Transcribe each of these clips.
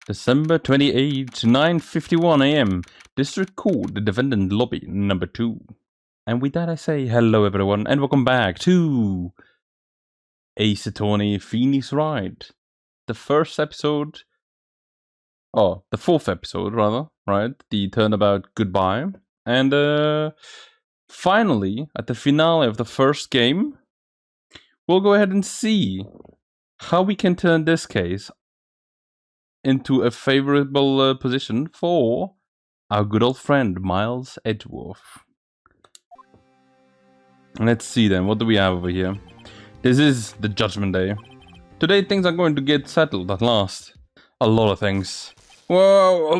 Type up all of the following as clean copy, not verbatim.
December 28th, 9:51 a.m. District Court, the defendant lobby number 2. And with that I say hello everyone and welcome back to Ace Attorney Pheonix Wright. The fourth episode, rather, right? The Turnabout Goodbye. And finally, at the finale of the first game, we'll go ahead and see how we can turn this case into a favorable position for our good old friend Miles Edgeworth. Let's see then, what do we have over here? This is the Judgment Day. Today things are going to get settled at last. A lot of things. Whoa!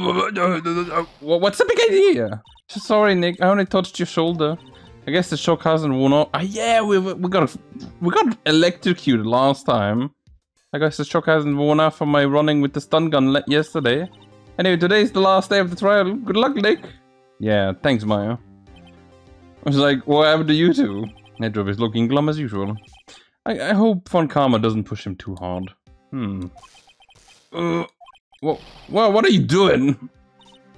What's the big idea? Sorry, Nick, I only touched your shoulder. I guess the shock hasn't worn off. Yeah, we got electrocuted last time. I guess the shock hasn't worn off from my running with the stun gun yesterday. Anyway, today's the last day of the trial. Good luck, Nick. Yeah, thanks, Maya. I was like, what happened to you two? Edgeworth is looking glum as usual. I hope Von Karma doesn't push him too hard. What are you doing?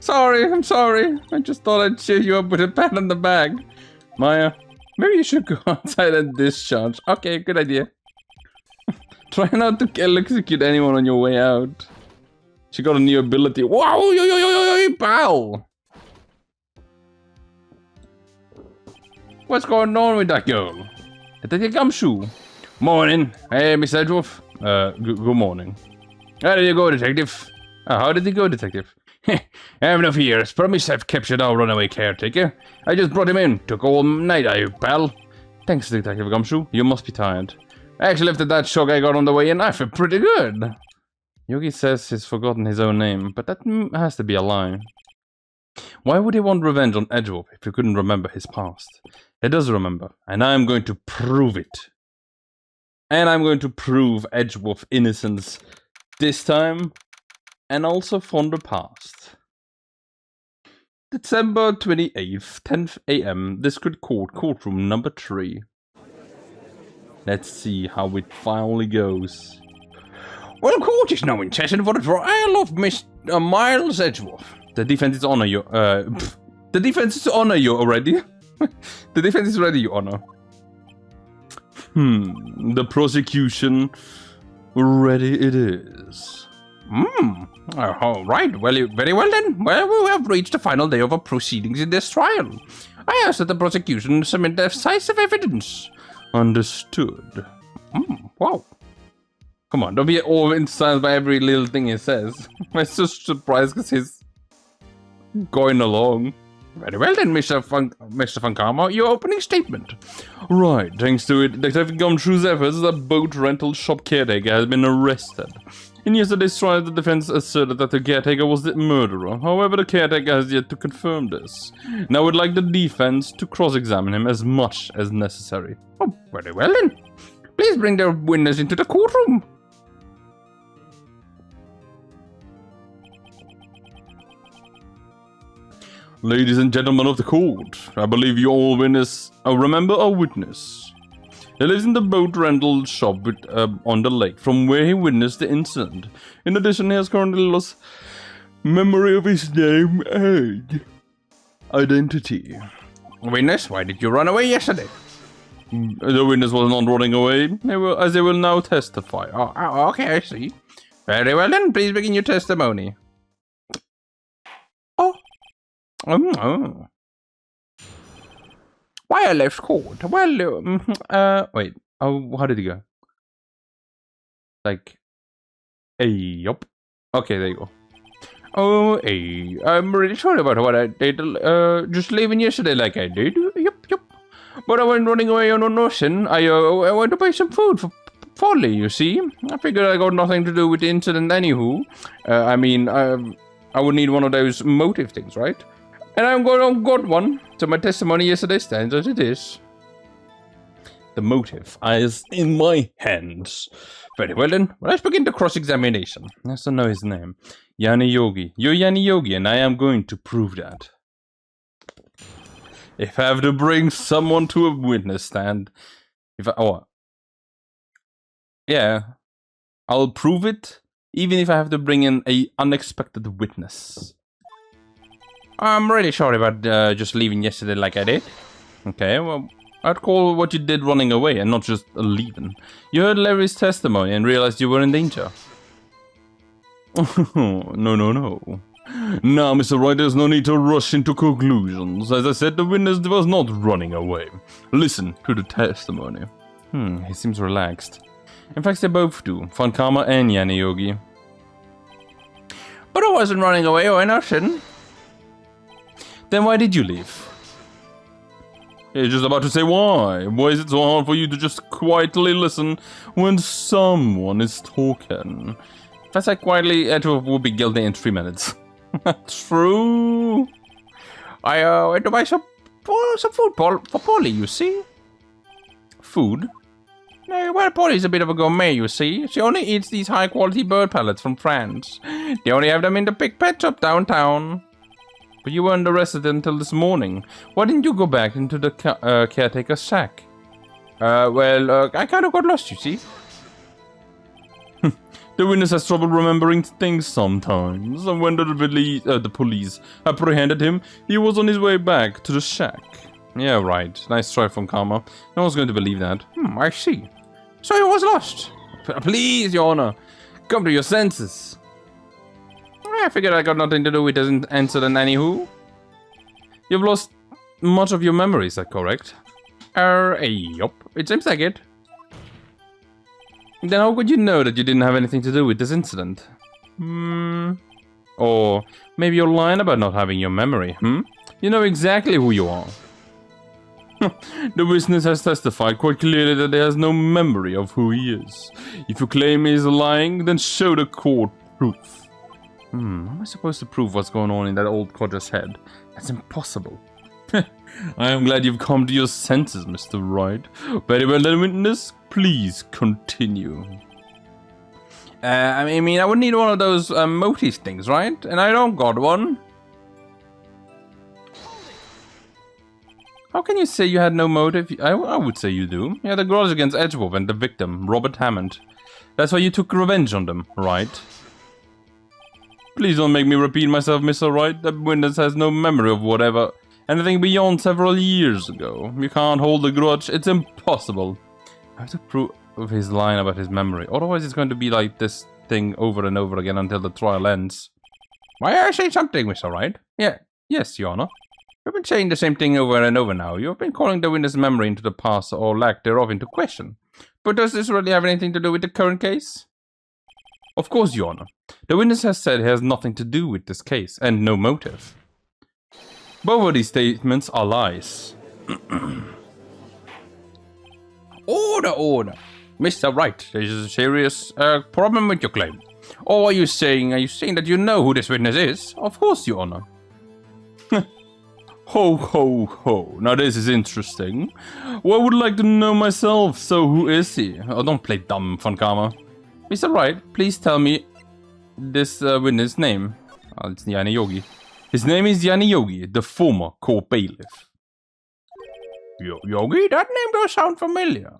I'm sorry. I just thought I'd cheer you up with a pat on the back. Maya, maybe you should go outside and discharge. Okay, good idea. Try not to electrocute anyone on your way out. She got a new ability. Wow, pal! What's going on with that girl? Detective Gumshoe. Morning. Hey, Miss Edgeworth. Good morning. How did you go, Detective? How did it go, Detective? I have enough years. Promise I've captured our runaway caretaker. I just brought him in. Took all night, pal. Thanks, Detective Gumshoe. You must be tired. I actually lifted that shock I got on the way in. I feel pretty good. Yogi says he's forgotten his own name, but that has to be a lie. Why would he want revenge on Edgeworth if he couldn't remember his past? He does remember, and I'm going to prove it. And I'm going to prove Edgeworth's innocence this time, and also from the past. December 28th, 10 a.m., District Court, courtroom number 3. Let's see how it finally goes. Well, court is now in session for the trial of Mr. Miles Edgeworth. The defense is honor you. The defense is honor you already. The defense is ready, Your Honor. The prosecution ready it is. All right. Well, very well then. Well, we have reached the final day of our proceedings in this trial. I ask that the prosecution submit decisive evidence. Understood. Wow. Come on, don't be all inspired by every little thing he says. I'm so surprised because he's going along. Very well then, Mr. Von Karma, your opening statement. Right, thanks to it, Detective Gumshoe's efforts, the boat rental shop caretaker has been arrested. In yesterday's trial, the defense asserted that the caretaker was the murderer. However, the caretaker has yet to confirm this. Now I would like the defense to cross-examine him as much as necessary. Oh, very well then. Please bring the witness into the courtroom. Ladies and gentlemen of the court, I believe you all remember a witness. He lives in the boat rental shop on the lake from where he witnessed the incident. In addition, he has currently lost memory of his name and identity. Witness, why did you run away yesterday? The witness was not running away, as they will now testify. Okay, I see. Very well then, please begin your testimony. Why I left court? Well, wait. Oh, how did it go? Like, yup. Okay, there you go. Oh, I'm really sorry about what I did. Just leaving yesterday like I did. Yup. But I went running away on nothing. I went to buy some food for Folly, you see. I figured I got nothing to do with the incident anywho. I mean, I would need one of those motive things, right? And I'm got one, so my testimony yesterday stands as it is. The motive is in my hands. Very well then, let's begin the cross-examination. Let's know his name. Yanni Yogi. You're Yanni Yogi, and I am going to prove that. If I have to bring someone to a witness stand, yeah, I'll prove it even if I have to bring in a unexpected witness. I'm really sorry about just leaving yesterday like I did. Okay, well, I'd call what you did running away and not just leaving. You heard Larry's testimony and realized you were in danger. No. Now, Mr. Wright, there's no need to rush into conclusions. As I said, the witness was not running away. Listen to the testimony. He seems relaxed. In fact, they both do. Pheonix and Yanni Yogi. But I wasn't running away or anything. Then why did you leave? You're just about to say why. Why is it so hard for you to just quietly listen when someone is talking? If I said quietly, Edgeworth would be guilty in 3 minutes. True. I went to buy some food for Polly, you see. Food? Well, Polly's a bit of a gourmet, you see. She only eats these high-quality bird pellets from France. They only have them in the big pet shop downtown. But you weren't arrested until this morning. Why didn't you go back into the caretaker's shack? I kind of got lost, you see. The witness has trouble remembering things sometimes, and when the police apprehended him, he was on his way back to the shack. Yeah, right. Nice try from Karma. No one's going to believe that. I see. So he was lost. Please, Your Honor, come to your senses. I figured I got nothing to do with this incident anywho. You've lost much of your memory, is that correct? Yup. It seems like it. Then how could you know that you didn't have anything to do with this incident? Or maybe you're lying about not having your memory, You know exactly who you are. The witness has testified quite clearly that he has no memory of who he is. If you claim he is lying, then show the court proof. How am I supposed to prove what's going on in that old codger's head? That's impossible. I am glad you've come to your senses, Mr. Wright. Very well then, witness. Please continue. I mean, I would need one of those motif things, right? And I don't got one. How can you say you had no motive? I would say you do. You had a grudge against Edgeworth and the victim, Robert Hammond. That's why you took revenge on them, right? Please don't make me repeat myself, Mr. Wright. The witness has no memory of whatever. Anything beyond several years ago. You can't hold a grudge. It's impossible. I have to prove his line about his memory. Otherwise, it's going to be like this thing over and over again until the trial ends. Why are you saying something, Mr. Wright? Yes, Your Honor. You've been saying the same thing over and over now. You've been calling the witness' memory into the past or lack thereof into question. But does this really have anything to do with the current case? Of course, Your Honor. The witness has said he has nothing to do with this case, and no motive. Both of these statements are lies. Order! Mr. Wright, there is a serious problem with your claim. Or are you saying that you know who this witness is? Of course, Your Honor. Ho, ho, ho. Now this is interesting. Well, I would like to know myself, so who is he? Oh, don't play dumb, Pheonix. Mr. Wright, please tell me this witness' name. Oh, it's Yanni Yogi. His name is Yanni Yogi, the former court bailiff. Yogi? That name does sound familiar.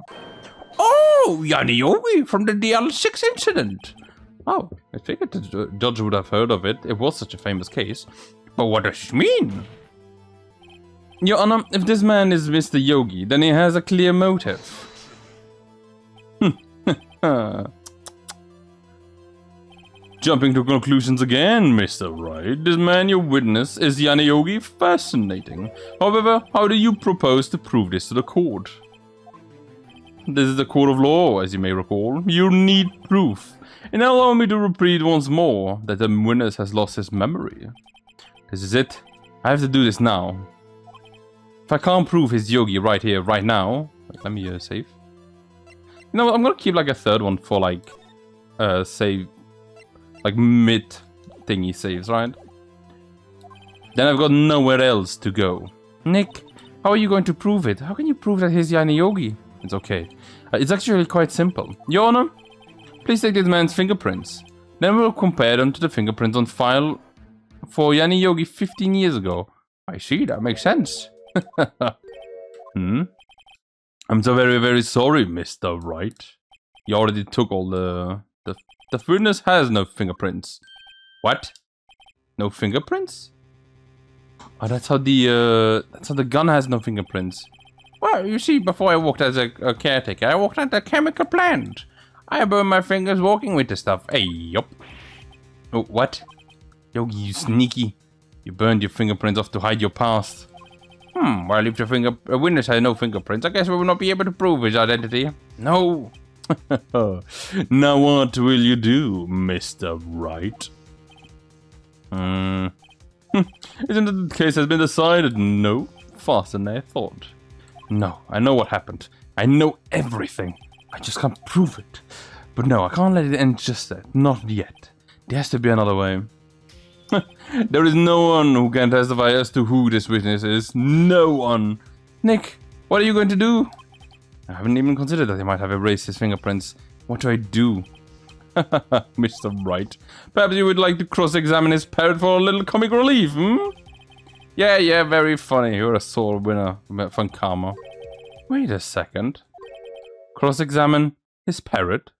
Oh, Yanni Yogi from the DL6 incident. Oh, I figured the judge would have heard of it. It was such a famous case. But what does it mean? Your Honor, if this man is Mr. Yogi, then he has a clear motive. Jumping to conclusions again, Mr. Wright. This man you witness is Yanni Yogi. Fascinating. However, how do you propose to prove this to the court? This is a court of law, as you may recall. You need proof. And allow me to repeat once more that the witness has lost his memory. This is it. I have to do this now. If I can't prove he's Yogi right here, right now... Wait, let me save. You know, I'm gonna keep like a third one for like... save... Like mid-thingy saves, right? Then I've got nowhere else to go. Nick, how are you going to prove it? How can you prove that he's Yanni Yogi? It's okay. It's actually quite simple. Your Honor, please take this man's fingerprints. Then we'll compare them to the fingerprints on file for Yanni Yogi 15 years ago. I see, that makes sense. I'm so very, very sorry, Mr. Wright. You already took all the The witness has no fingerprints. What? No fingerprints? Oh, that's how the gun has no fingerprints. Well, you see, before I worked as a caretaker, I worked at a chemical plant. I burned my fingers walking with the stuff. Hey, yup. Oh, what? Yogi, you sneaky. You burned your fingerprints off to hide your past. Well, if a witness has no fingerprints, I guess we will not be able to prove his identity. No. Now what will you do, Mr. Wright? Isn't it the case has been decided? No. Faster than I thought. No, I know what happened. I know everything. I just can't prove it. But no, I can't let it end just that. Not yet. There has to be another way. There is no one who can testify as to who this witness is. No one. Nick, what are you going to do? I haven't even considered that he might have erased his fingerprints. What do I do? Mr. Wright. Perhaps you would like to cross-examine his parrot for a little comic relief, Yeah, very funny. You're a sore winner from karma. Wait a second. Cross-examine his parrot?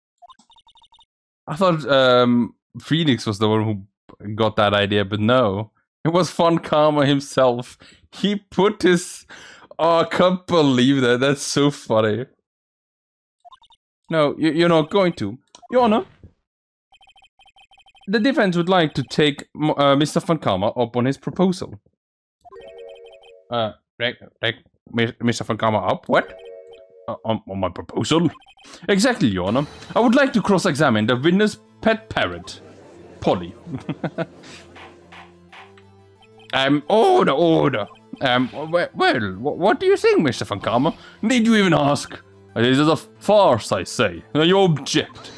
I thought Pheonix was the one who got that idea, but no. It was Von Karma himself. He put his... Oh, I can't believe that. That's so funny. No, you're not going to. Your Honor, the defense would like to take Mr. Von Karma up on his proposal. Take Mr. Von Karma up? What? On my proposal? Exactly, Your Honor. I would like to cross-examine the witness' pet parrot, Polly. Order. Well, what do you think, Mr. Von Karma? Need you even ask? This is a farce, I say. You object.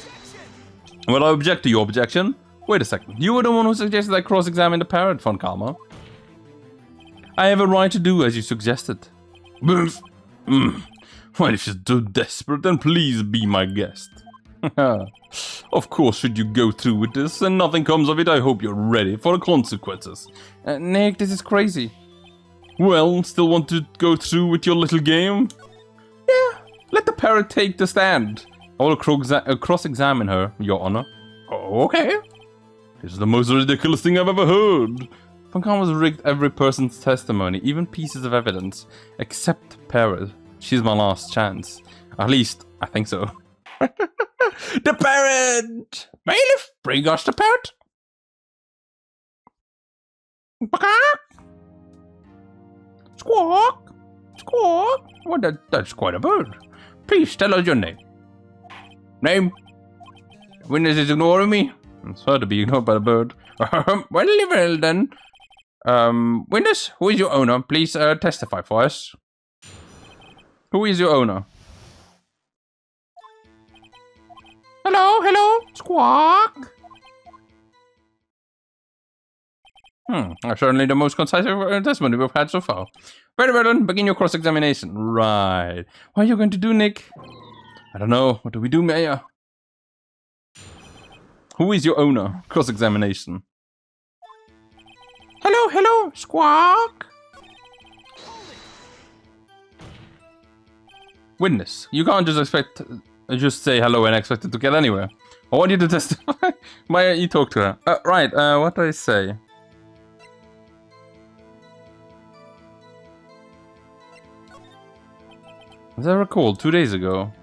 Well, I object to your objection. Wait a second. You were the one who suggested I cross-examine the parrot, Von Karma. I have a right to do as you suggested. Well, if you're so desperate, then please be my guest. Of course, should you go through with this and nothing comes of it, I hope you're ready for the consequences. Nick, this is crazy. Well, still want to go through with your little game? Yeah, let the parrot take the stand. I will cross-examine her, Your Honor. Okay. This is the most ridiculous thing I've ever heard. Von Karma's rigged every person's testimony, even pieces of evidence, except parrot. She's my last chance. At least, I think so. The parrot! Bailiff, bring us the parrot. Squawk! Squawk! Well, that's quite a bird. Please tell us your name. Name? The witness is ignoring me. It's hard to be ignored by the bird. Well then. Witness, who is your owner? Please testify for us. Who is your owner? Hello, squawk. Certainly the most concise testimony we've had so far. Very well then, begin your cross-examination. Right. What are you going to do, Nick? I don't know. What do we do, Mayor? Who is your owner? Cross-examination. Hello, squawk. Witness, you can't just say hello and expect it to get anywhere. I want you to testify. Maya, you talk to her. Right, what do I say? As I recall, 2 days ago.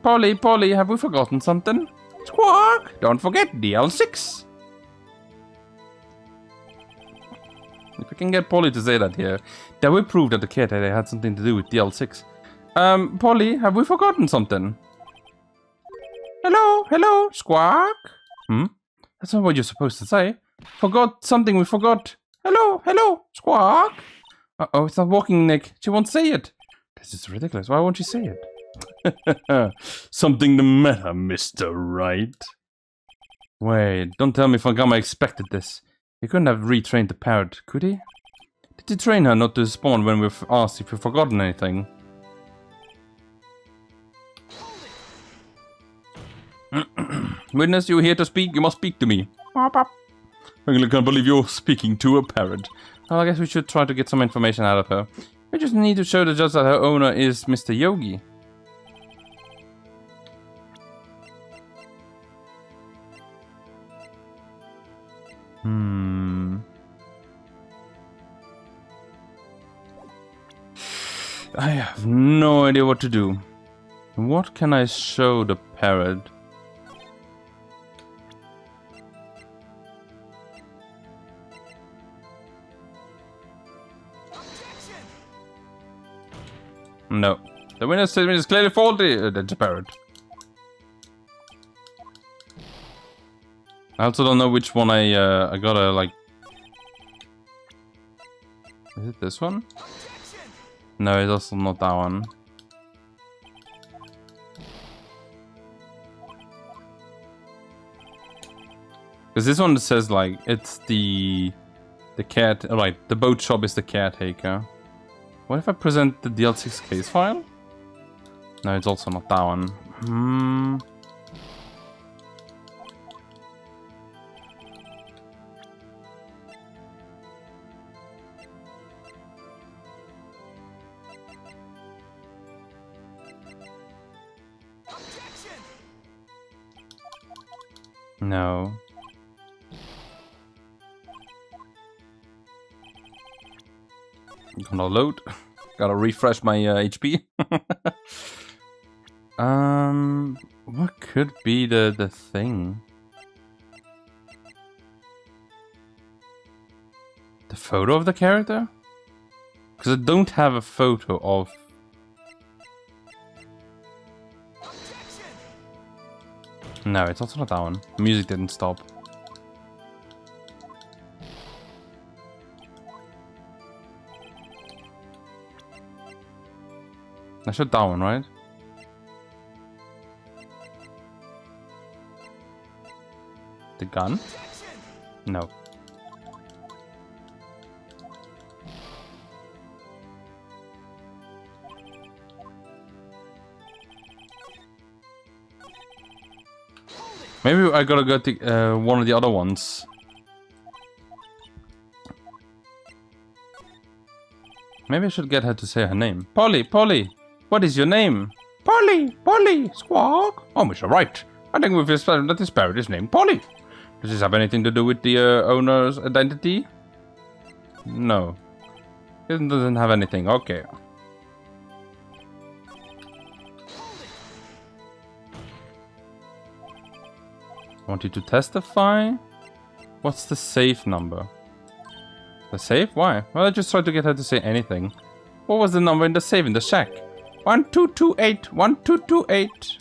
Polly, have we forgotten something? Squawk! Don't forget DL6. If we can get Polly to say that here, that would prove that the caretaker had something to do with DL6. Polly, have we forgotten something? Hello, squawk. That's not what you're supposed to say. Forgot something we forgot. Hello, squawk. Uh-oh, it's not working, Nick. She won't say it. This is ridiculous. Why won't she say it? Something the matter, Mr. Wright? Wait, don't tell me Von Karma expected this. He couldn't have retrained the parrot, could he? Did he train her not to spawn when we've asked if we've forgotten anything? Witness, you're here to speak. You must speak to me. I can't believe you're speaking to a parrot. Well, I guess we should try to get some information out of her. We just need to show the judge that her owner is Mr. Yogi. I have no idea what to do. What can I show the parrot? No. The winner statement is clearly faulty. That's a parrot. I also don't know which one I gotta, like... Is it this one? No, it's also not that one. Because this one says, like, it's the cat... Right, the boat shop is the caretaker. What if I present the DL6 case file? No, it's also not that one. No. Gonna load. Gotta refresh my HP. What could be the thing? The photo of the character? Because I don't have a photo of... No, it's also not that one. The music didn't stop. I shut that one, right? The gun? No. Maybe I gotta go to one of the other ones. Maybe I should get her to say her name. Polly, Polly, what is your name? Polly, Polly, Squawk. Oh, Mr. Wright. I think we've established that this parrot is named Polly. Does this have anything to do with the owner's identity? No. It doesn't have anything. Okay. I want you to testify. What's the safe number? The safe? Why? Well, I just tried to get her to say anything. What was the number in the safe in the shack? 1228, 1228.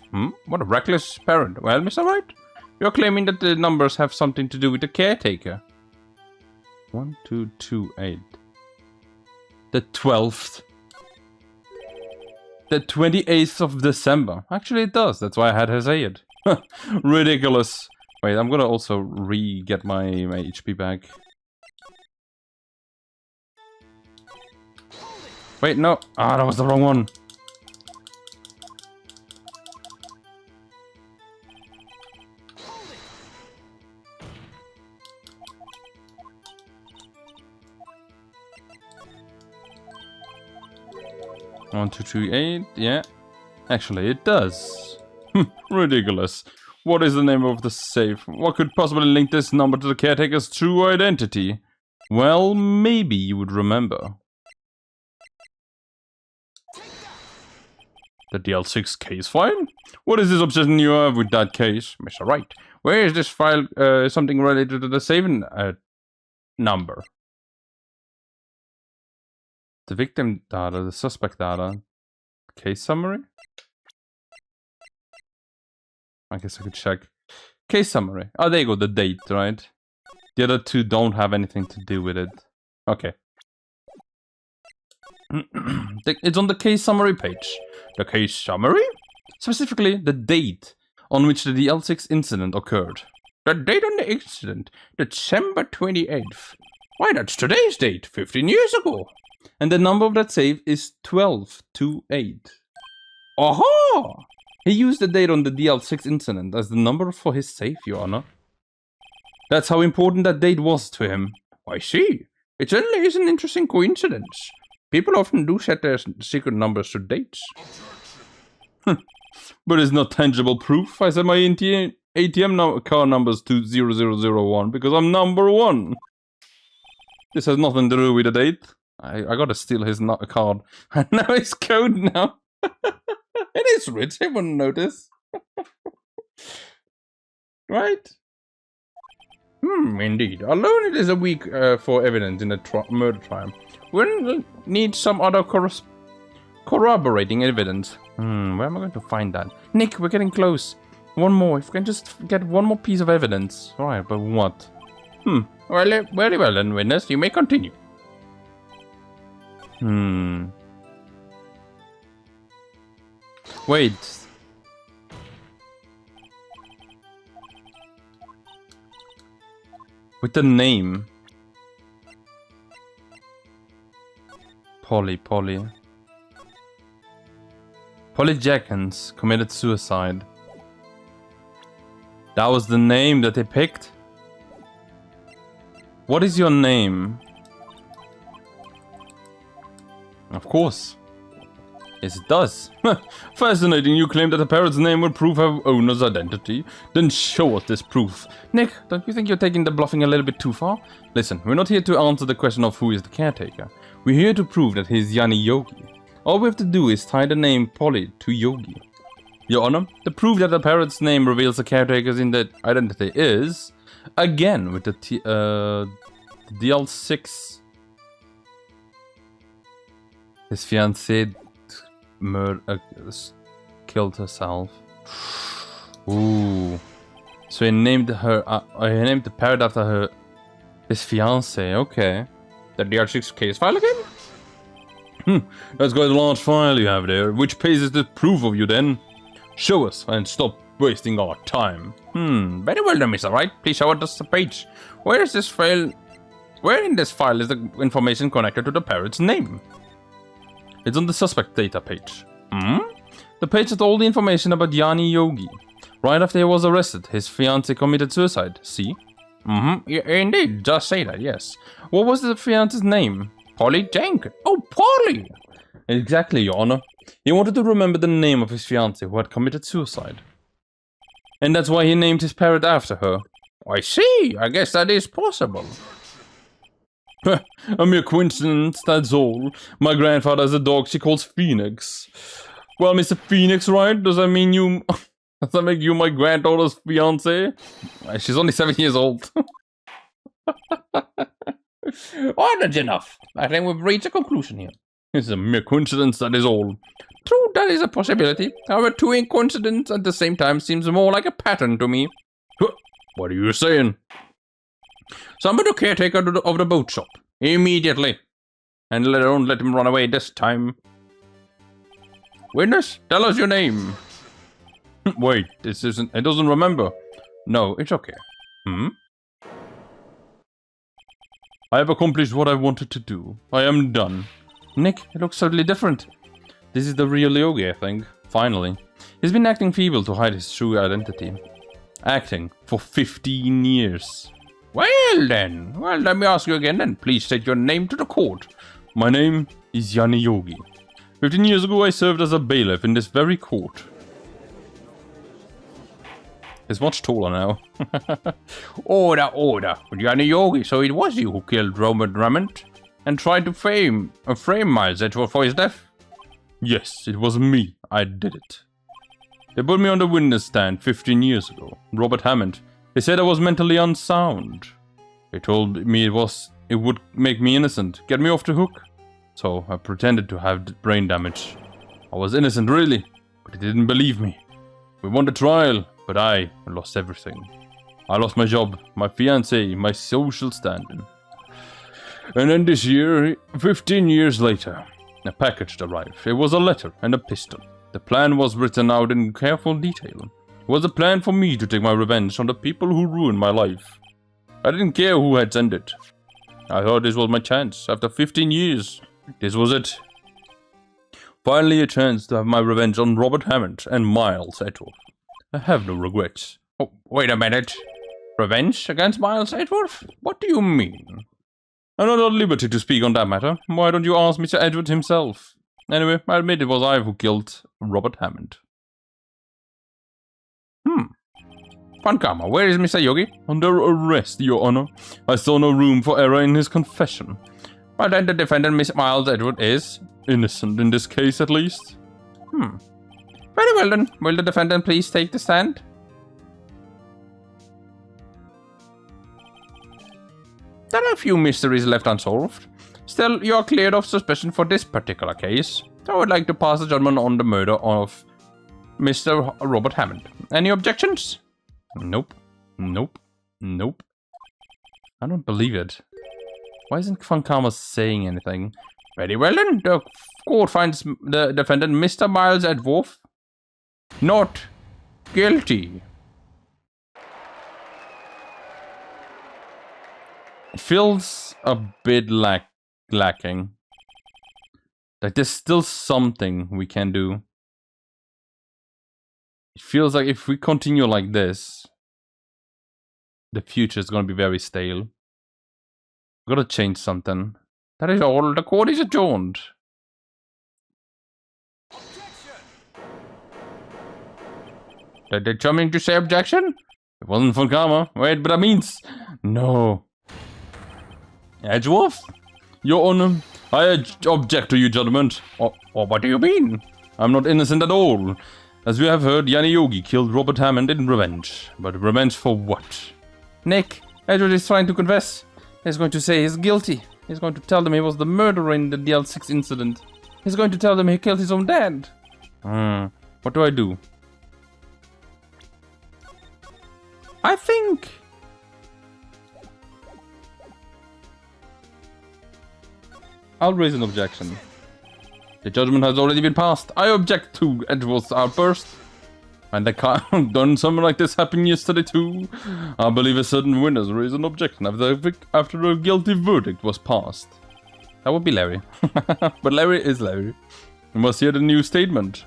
What a reckless parent. Well, Mr. Wright, you're claiming that the numbers have something to do with the caretaker. 1228. The 12th. The 28th of December. Actually, it does. That's why I had her say it. Ridiculous. Wait, I'm gonna also re-get my HP back. Wait, no. Ah, that was the wrong one. One, two, three, eight. Yeah. Actually, it does. Ridiculous. What is the name of the safe? What could possibly link this number to the caretaker's true identity? Well, maybe you would remember. The DL6 case file? What is this obsession you have with that case? Mr. Wright, where is this file something related to the saving number? The victim data, the suspect data, case summary? I guess I could check. Case summary. Oh, there you go, the date, right? The other two don't have anything to do with it. Okay. It's on the case summary page. The case summary? Specifically, the date on which the DL6 incident occurred. The date on the incident, December 28th. Why, that's today's date, 15 years ago. And the number of that safe is 1228. Aha! He used the date on the DL6 incident as the number for his safe, Your Honor. That's how important that date was to him. I see. It certainly is an interesting coincidence. People often do set their secret numbers to dates. But it's not tangible proof. I said my ATM card numbers 20001 because I'm number 1. This has nothing to do with the date. I gotta steal his card. I know his code now. It is rich, I wouldn't notice. Right? Indeed. Alone it is a weak for evidence in a murder trial. We'll need some other corroborating evidence. Where am I going to find that? Nick, we're getting close. One more. If we can just get one more piece of evidence. Alright, but what? Well, very well then, witness. You may continue. Wait. With the name. Polly Jenkins committed suicide. That was the name that they picked? What is your name? Of course. Yes, it does. Fascinating, you claim that the parrot's name will prove her owner's identity. Then show us this proof. Nick, don't you think you're taking the bluffing a little bit too far? Listen, we're not here to answer the question of who is the caretaker. We're here to prove that he's Yanni Yogi. All we have to do is tie the name Polly to Yogi. Your Honor, the proof that the parrot's name reveals the caretaker's identity is, again, with the DL6. His fiancée killed herself. Ooh. So he named the parrot after his fiancée. Okay. The DL6 case file again? That's quite a large file you have there. Which page is the proof of you then? Show us and stop wasting our time. Very well then, Mr. Wright. Please show us the page. Where is this file? Where in this file is the information connected to the parrot's name? It's on the suspect data page. The page has all the information about Yanni Yogi. Right after he was arrested, his fiancée committed suicide. See? Yeah, indeed, just say that, yes. What was the fiancée's name? Polly Jenkins. Oh, Polly! Exactly, Your Honor. He wanted to remember the name of his fiancée who had committed suicide. And that's why he named his parrot after her. I see. I guess that is possible. A mere coincidence, that's all. My grandfather has a dog she calls Pheonix. Well, Mr. Pheonix Wright, does that mean you... does that make you my granddaughter's fiancé? She's only 7 years old. Oh, that's enough. I think we've reached a conclusion here. It's a mere coincidence, that is all. True, that is a possibility. However, two coincidences at the same time seems more like a pattern to me. What are you saying? Summon the caretaker of the boat shop. Immediately. And don't let him run away this time. Witness, tell us your name. Wait, this isn't... It doesn't remember. No, it's okay. I have accomplished what I wanted to do. I am done. Nick, it looks totally different. This is the real Yogi, I think. Finally. He's been acting feeble to hide his true identity. Acting for 15 years. Well then, let me ask you again then. Please state your name to the court. My name is Yanni Yogi. 15 years ago I served as a bailiff in this very court. He's much taller now. Order. Yanni Yogi, so it was you who killed Robert Drummond and tried to frame Miles Edgeworth for his death? Yes, it was me. I did it. They put me on the witness stand 15 years ago. Robert Hammond. They said I was mentally unsound. They told me it would make me innocent, get me off the hook. So I pretended to have brain damage. I was innocent really, but they didn't believe me. We won the trial, but I lost everything. I lost my job, my fiancée, my social standing. And then this year, 15 years later, a package arrived. It was a letter and a pistol. The plan was written out in careful detail. It was a plan for me to take my revenge on the people who ruined my life. I didn't care who had sent it. I thought this was my chance. After 15 years, this was it. Finally a chance to have my revenge on Robert Hammond and Miles Edgeworth. I have no regrets. Oh, wait a minute. Revenge against Miles Edgeworth? What do you mean? I'm not at liberty to speak on that matter. Why don't you ask Mr. Edgeworth himself? Anyway, I admit it was I who killed Robert Hammond. Funkama, where is Mr. Yogi? Under arrest, Your Honor. I saw no room for error in his confession. But then the defendant, Miss Miles Edgeworth, is innocent in this case, at least. Very well then. Will the defendant please take the stand? There are a few mysteries left unsolved. Still, you are cleared of suspicion for this particular case. I would like to pass the judgment on the murder of Mr. Robert Hammond. Any objections? Nope. Nope. Nope. I don't believe it. Why isn't Funkama saying anything? Very well then. The court finds the defendant, Mr. Miles Edgeworth, not guilty. It feels a bit lacking. Like there's still something we can do. It feels like if we continue like this, the future is going to be very stale. We've got to change something. That is all. The court is adjourned. Did they tell me to say objection? It wasn't Funkama. Wait, but that means... No. Edgeworth? Your Honor, I object to you, judgment. Or what do you mean? I'm not innocent at all. As we have heard, Yanni Yogi killed Robert Hammond in revenge. But revenge for what? Nick, Edgeworth is trying to confess. He's going to say he's guilty. He's going to tell them he was the murderer in the DL6 incident. He's going to tell them he killed his own dad. What do I do? I think... I'll raise an objection. The judgment has already been passed. I object to Edgeworth's outburst. And they can't have done something like this happen yesterday too. I believe a certain witness raised an objection after a guilty verdict was passed. That would be Larry. But Larry is Larry. We must hear the new statement.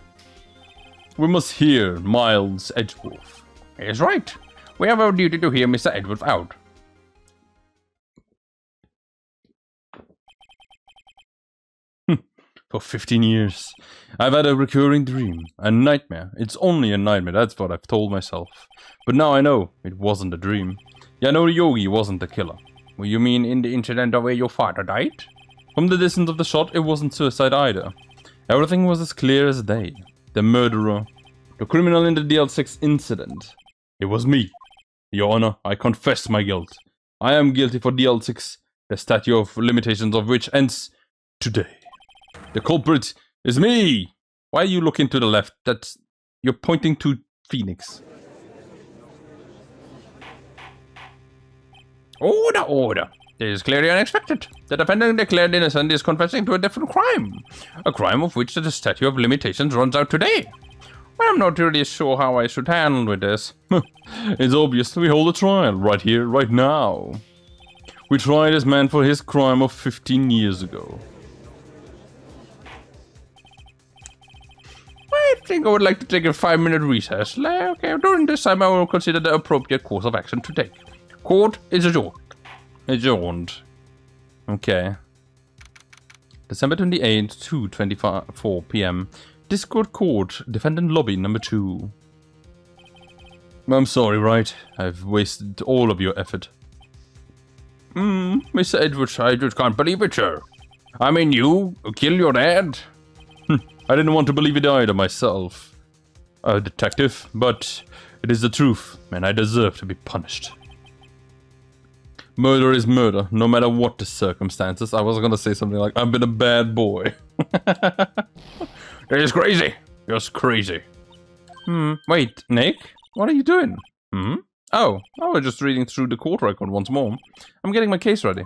We must hear Miles Edgeworth. He is right. We have our duty to hear Mr. Edgeworth out. For 15 years, I've had a recurring dream, a nightmare. It's only a nightmare, that's what I've told myself. But now I know it wasn't a dream. Yanni Yogi wasn't the killer. Well, you mean in the incident where your father died? From the distance of the shot, it wasn't suicide either. Everything was as clear as day. The murderer, the criminal in the DL6 incident. It was me. Your Honor, I confess my guilt. I am guilty for DL6, the statute of limitations of which ends today. The culprit is me! Why are you looking to the left? You're pointing to Pheonix. Order, order. This is clearly unexpected. The defendant declared innocent is confessing to a different crime. A crime of which the statute of limitations runs out today. I'm not really sure how I should handle with this. It's obvious we hold a trial right here, right now. We tried this man for his crime of 15 years ago. I think I would like to take a 5-minute recess. Okay, during this time I will consider the appropriate course of action to take. Court is adjourned. Adjourned. Okay. December 28th, 2:24 p.m. Discord Court, Defendant Lobby number 2. I'm sorry, Wright. I've wasted all of your effort. Mr. Edgeworth, I just can't believe it, sir. I mean, you kill your dad? I didn't want to believe it either myself, detective, but it is the truth, and I deserve to be punished. Murder is murder, no matter what the circumstances. I was gonna say something like, I've been a bad boy. That is crazy. Just crazy. Wait, Nick? What are you doing? Oh, I was just reading through the court record once more. I'm getting my case ready.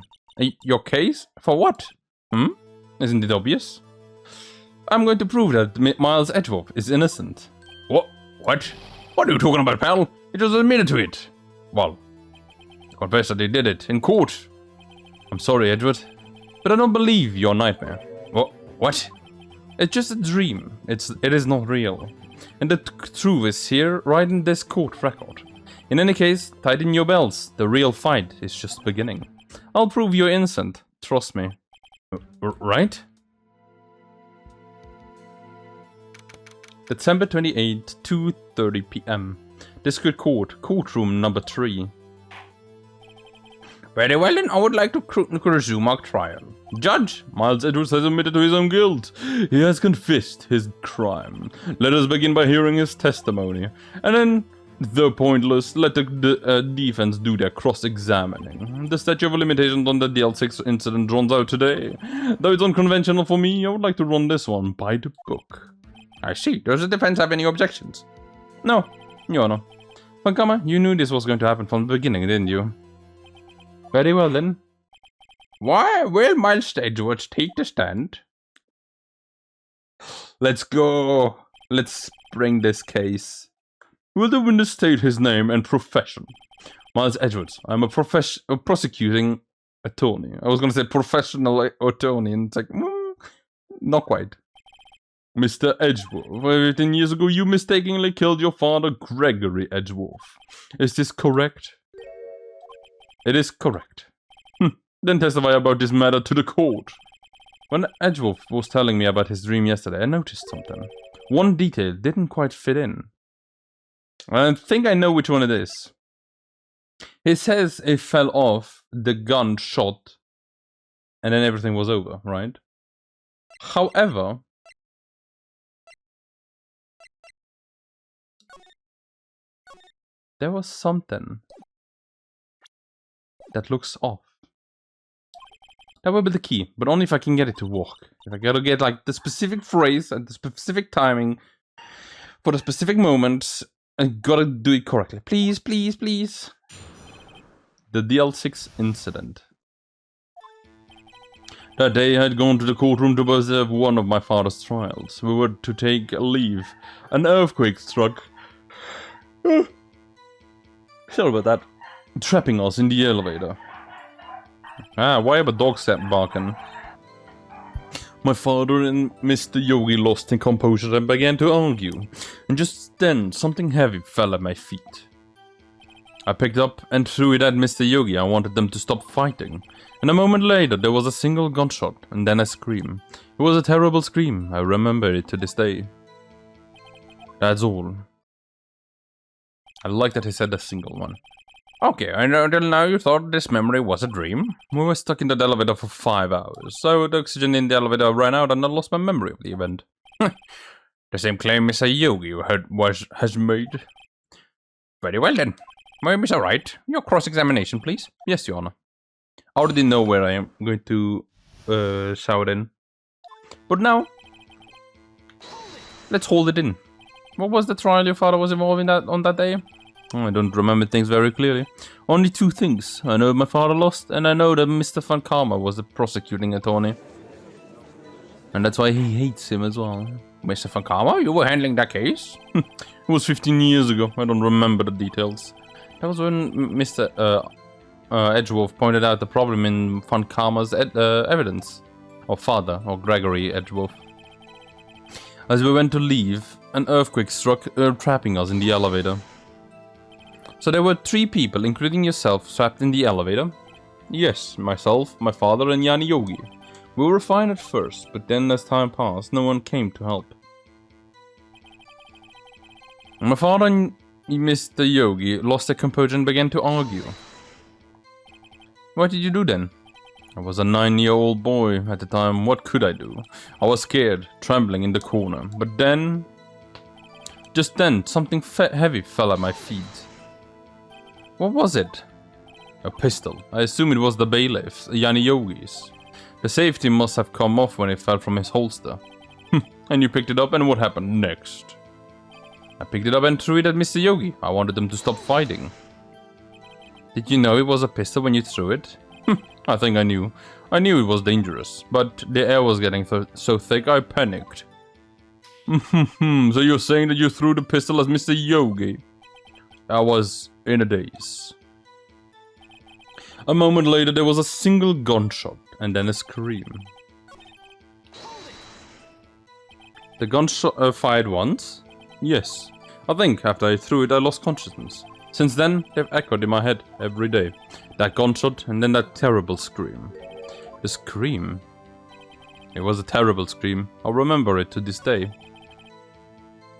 Your case? For what? Isn't it obvious? I'm going to prove that Miles Edgeworth is innocent. What? What? What are you talking about, pal? He just admitted to it. Well, he confessed that he did it in court. I'm sorry, Edgeworth, but I don't believe your nightmare. What? It's just a dream. It is not real. And the truth is here, right in this court record. In any case, tighten your belts. The real fight is just beginning. I'll prove you're innocent. Trust me. Right? December 28th, 2:30 p.m. District Court, courtroom number 3. Very well then, I would like to resume our trial. Judge, Miles Edgeworth has admitted to his own guilt. He has confessed his crime. Let us begin by hearing his testimony. And then, though pointless, let the defense do their cross-examining. The statute of limitations on the DL6 incident runs out today. Though it's unconventional for me, I would like to run this one by the book. I see. Does the defense have any objections? No, Your Honor. Pankama, you knew this was going to happen from the beginning, didn't you? Very well then. Why will Miles Edgeworth take the stand? Let's go. Let's bring this case. Will the witness state his name and profession? Miles Edgeworth. I'm a prosecuting attorney. I was going to say professional attorney, and it's like, not quite. Mr. Edgeworth, 15 years ago you mistakenly killed your father, Gregory Edgeworth. Is this correct? It is correct. Then testify about this matter to the court. When Edgeworth was telling me about his dream yesterday, I noticed something. One detail didn't quite fit in. I think I know which one it is. He says it fell off, the gun shot, and then everything was over, right? However, there was something that looks off. That will be the key, but only if I can get it to work. If I gotta get like the specific phrase at the specific timing for the specific moment, I gotta do it correctly. Please, please, please. The DL6 incident. That day I had gone to the courtroom to observe one of my father's trials. We were to take a leave. An earthquake struck. Sorry about that. Trapping us in the elevator. Why have a dog barking? My father and Mr. Yogi lost in composure and began to argue. And just then, something heavy fell at my feet. I picked up and threw it at Mr. Yogi. I wanted them to stop fighting. And a moment later, there was a single gunshot, and then a scream. It was a terrible scream. I remember it to this day. That's all. I like that he said a single one. Okay, I know until now you thought this memory was a dream. We were stuck in that elevator for 5 hours, so the oxygen in the elevator ran out and I lost my memory of the event. The same claim Mr. Yogi has made. Very well then. Mr. Wright, your cross-examination, please. Yes, Your Honor. I already know where I am going to shout in. But now, let's hold it in. What was the trial your father was involved in on that day? I don't remember things very clearly. Only 2 things. I know my father lost, and I know that Mr. Van Karma was the prosecuting attorney. And that's why he hates him as well. Mr. Van Karma, you were handling that case? It was 15 years ago. I don't remember the details. That was when Mr. Edgeworth pointed out the problem in Van Karma's evidence. Or father, or Gregory Edgeworth. As we went to leave, an earthquake struck, trapping us in the elevator. So there were 3 people, including yourself, trapped in the elevator? Yes, myself, my father, and Yanni Yogi. We were fine at first, but then as time passed, no one came to help. My father and Mr. Yogi lost their composure and began to argue. What did you do then? I was a 9-year-old boy at the time. What could I do? I was scared, trembling in the corner. But then... just then, something heavy fell at my feet. What was it? A pistol. I assume it was the bailiff's, Yanni Yogi's. The safety must have come off when it fell from his holster. And you picked it up, and what happened next? I picked it up and threw it at Mr. Yogi. I wanted them to stop fighting. Did you know it was a pistol when you threw it? I think I knew. I knew it was dangerous, but the air was getting so thick I panicked. So you're saying that you threw the pistol at Mr. Yogi? I was in a daze. A moment later there was a single gunshot, and then a scream. The gunshot fired once? Yes. I think after I threw it I lost consciousness. Since then, they've echoed in my head every day. That gunshot and then that terrible scream. The scream? It was a terrible scream. I'll remember it to this day.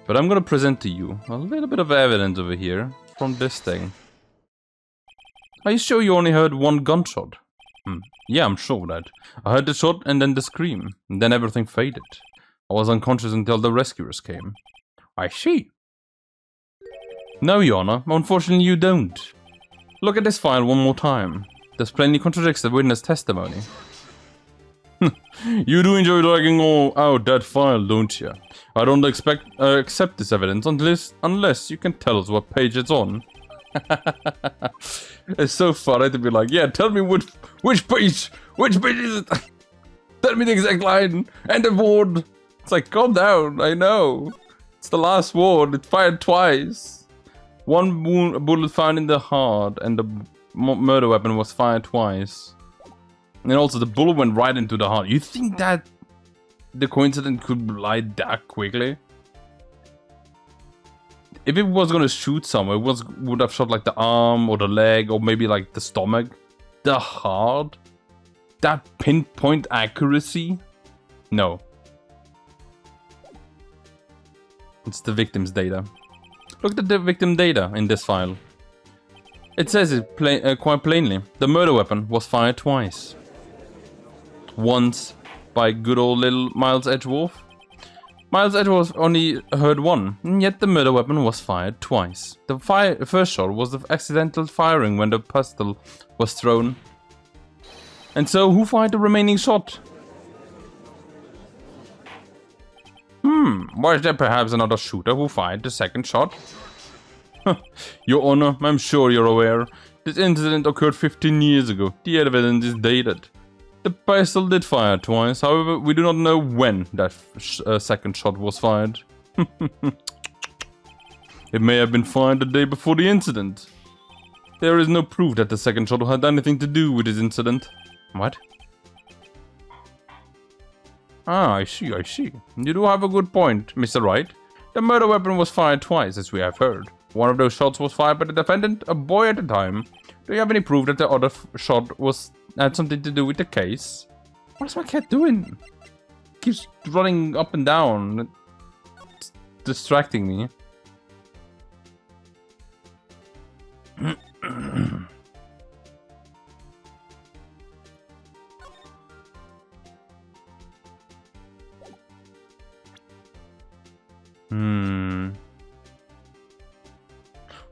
But I'm gonna present to you a little bit of evidence over here from this thing. Are you sure you only heard one gunshot? Yeah, I'm sure of that. I heard the shot and then the scream. And then everything faded. I was unconscious until the rescuers came. I see. No, Your Honor. Unfortunately, you don't. Look at this file one more time. This plainly contradicts the witness testimony. You do enjoy dragging out that file, don't you? I don't accept this evidence unless you can tell us what page it's on. It's so funny to be like, yeah, tell me which page is it? Tell me the exact line and the word. It's like, calm down, I know. It's the last word, it fired twice. One bullet found in the heart and the murder weapon was fired twice. And also the bullet went right into the heart. You think that the coincidence could lie that quickly? If it was gonna shoot somewhere, it would have shot like the arm or the leg or maybe like the stomach. The heart? That pinpoint accuracy? No. It's the victim's data. Look at the victim data in this file. It says it quite plainly. The murder weapon was fired twice. Once by good old little Miles Edgeworth. Miles Edgeworth only heard one, and yet the murder weapon was fired twice. The first shot was the accidental firing when the pistol was thrown. And so, who fired the remaining shot? Was there perhaps another shooter who fired the second shot? Your Honor, I'm sure you're aware. This incident occurred 15 years ago. The evidence is dated. The pistol did fire twice, however, we do not know when that second shot was fired. It may have been fired the day before the incident. There is no proof that the second shot had anything to do with this incident. What? Ah, I see. You do have a good point, Mr. Wright. The murder weapon was fired twice, as we have heard. One of those shots was fired by the defendant, a boy at the time. Do you have any proof that the other shot had something to do with the case? What is my cat doing? Keeps running up and down. It's distracting me.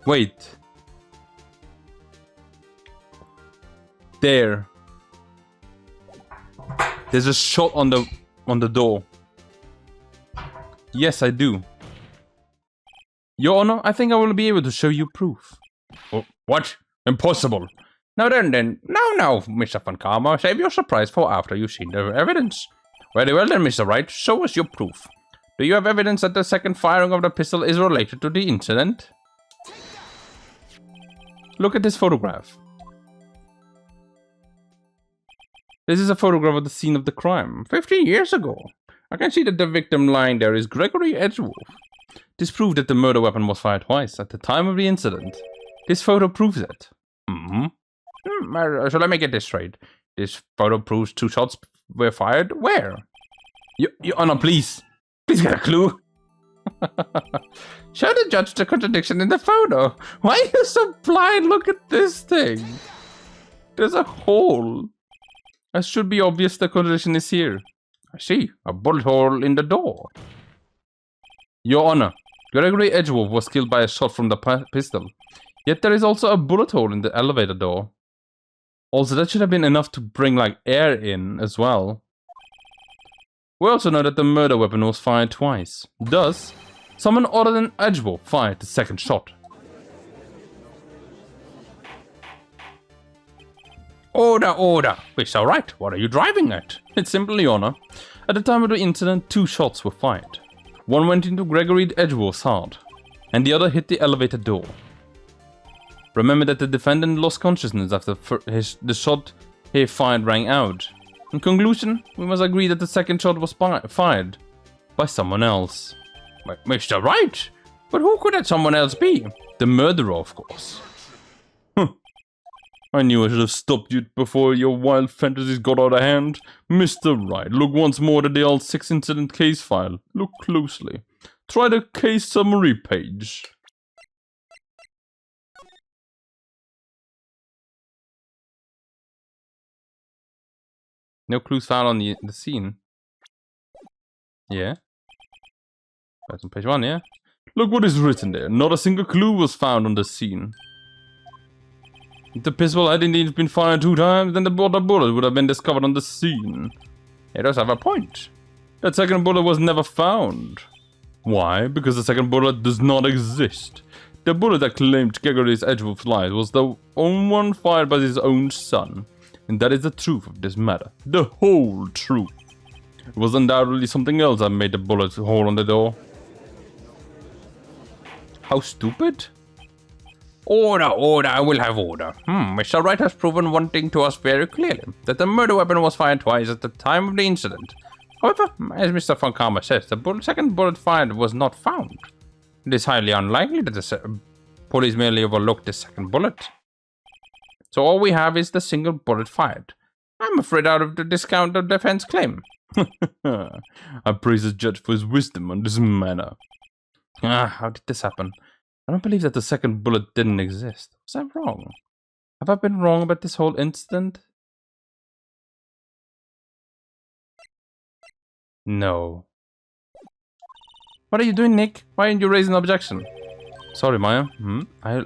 Wait. There. There's a shot on the door. Yes, I do. Your Honor, I think I will be able to show you proof. Oh, what? Impossible. Now then. No, Mr. Van Karma. Save your surprise for after you've seen the evidence. Very well then, Mr. Wright. Show us your proof. Do you have evidence that the second firing of the pistol is related to the incident? Look at this photograph. This is a photograph of the scene of the crime, 15 years ago. I can see that the victim lying there is Gregory Edgeworth. This proves that the murder weapon was fired twice at the time of the incident. This photo proves it. So let me get this straight. This photo proves 2 shots were fired. Where? Your Honor, please. Please get a clue. Show the judge the contradiction in the photo. Why are you so blind? Look at this thing. There's a hole. It should be obvious the contradiction is here. I see. A bullet hole in the door. Your Honor, Gregory Edgeworth was killed by a shot from the pistol. Yet there is also a bullet hole in the elevator door. Also, that should have been enough to bring like air in as well. We also know that the murder weapon was fired twice. Thus, someone other than Edgeworth fired the second shot. Order! Mr. Wright, what are you driving at? It's simple, Your Honor. At the time of the incident, 2 shots were fired. One went into Gregory Edgeworth's heart, and the other hit the elevator door. Remember that the defendant lost consciousness after the shot he fired rang out. In conclusion, we must agree that the second shot was fired by someone else. Mr. Wright? But who could that someone else be? The murderer, of course. I knew I should have stopped you before your wild fantasies got out of hand. Mr. Wright, look once more at the old 6 incident case file. Look closely. Try the case summary page. No clues found on the scene. Yeah. That's on page 1, yeah? Look what is written there. Not a single clue was found on the scene. If the pistol had indeed been fired 2 times, then the bullet would have been discovered on the scene. It does have a point. That second bullet was never found. Why? Because the second bullet does not exist. The bullet that claimed Gregory Edgeworth's life was the only one fired by his own son. And that is the truth of this matter. The whole truth. It was undoubtedly something else that made the bullet hole on the door. How stupid? Order, order, I will have order. Mr. Wright has proven one thing to us very clearly, that the murder weapon was fired twice at the time of the incident. However, as Mr. Von Karma says, the second bullet fired was not found. It is highly unlikely that the police merely overlooked the second bullet. So all we have is the single bullet fired. I'm afraid out of the discount the defense claim. I praise the judge for his wisdom on this matter. How did this happen? I don't believe that the second bullet didn't exist. Was I wrong? Have I been wrong about this whole incident? No. What are you doing, Nick? Why aren't you raising an objection? Sorry, Maya.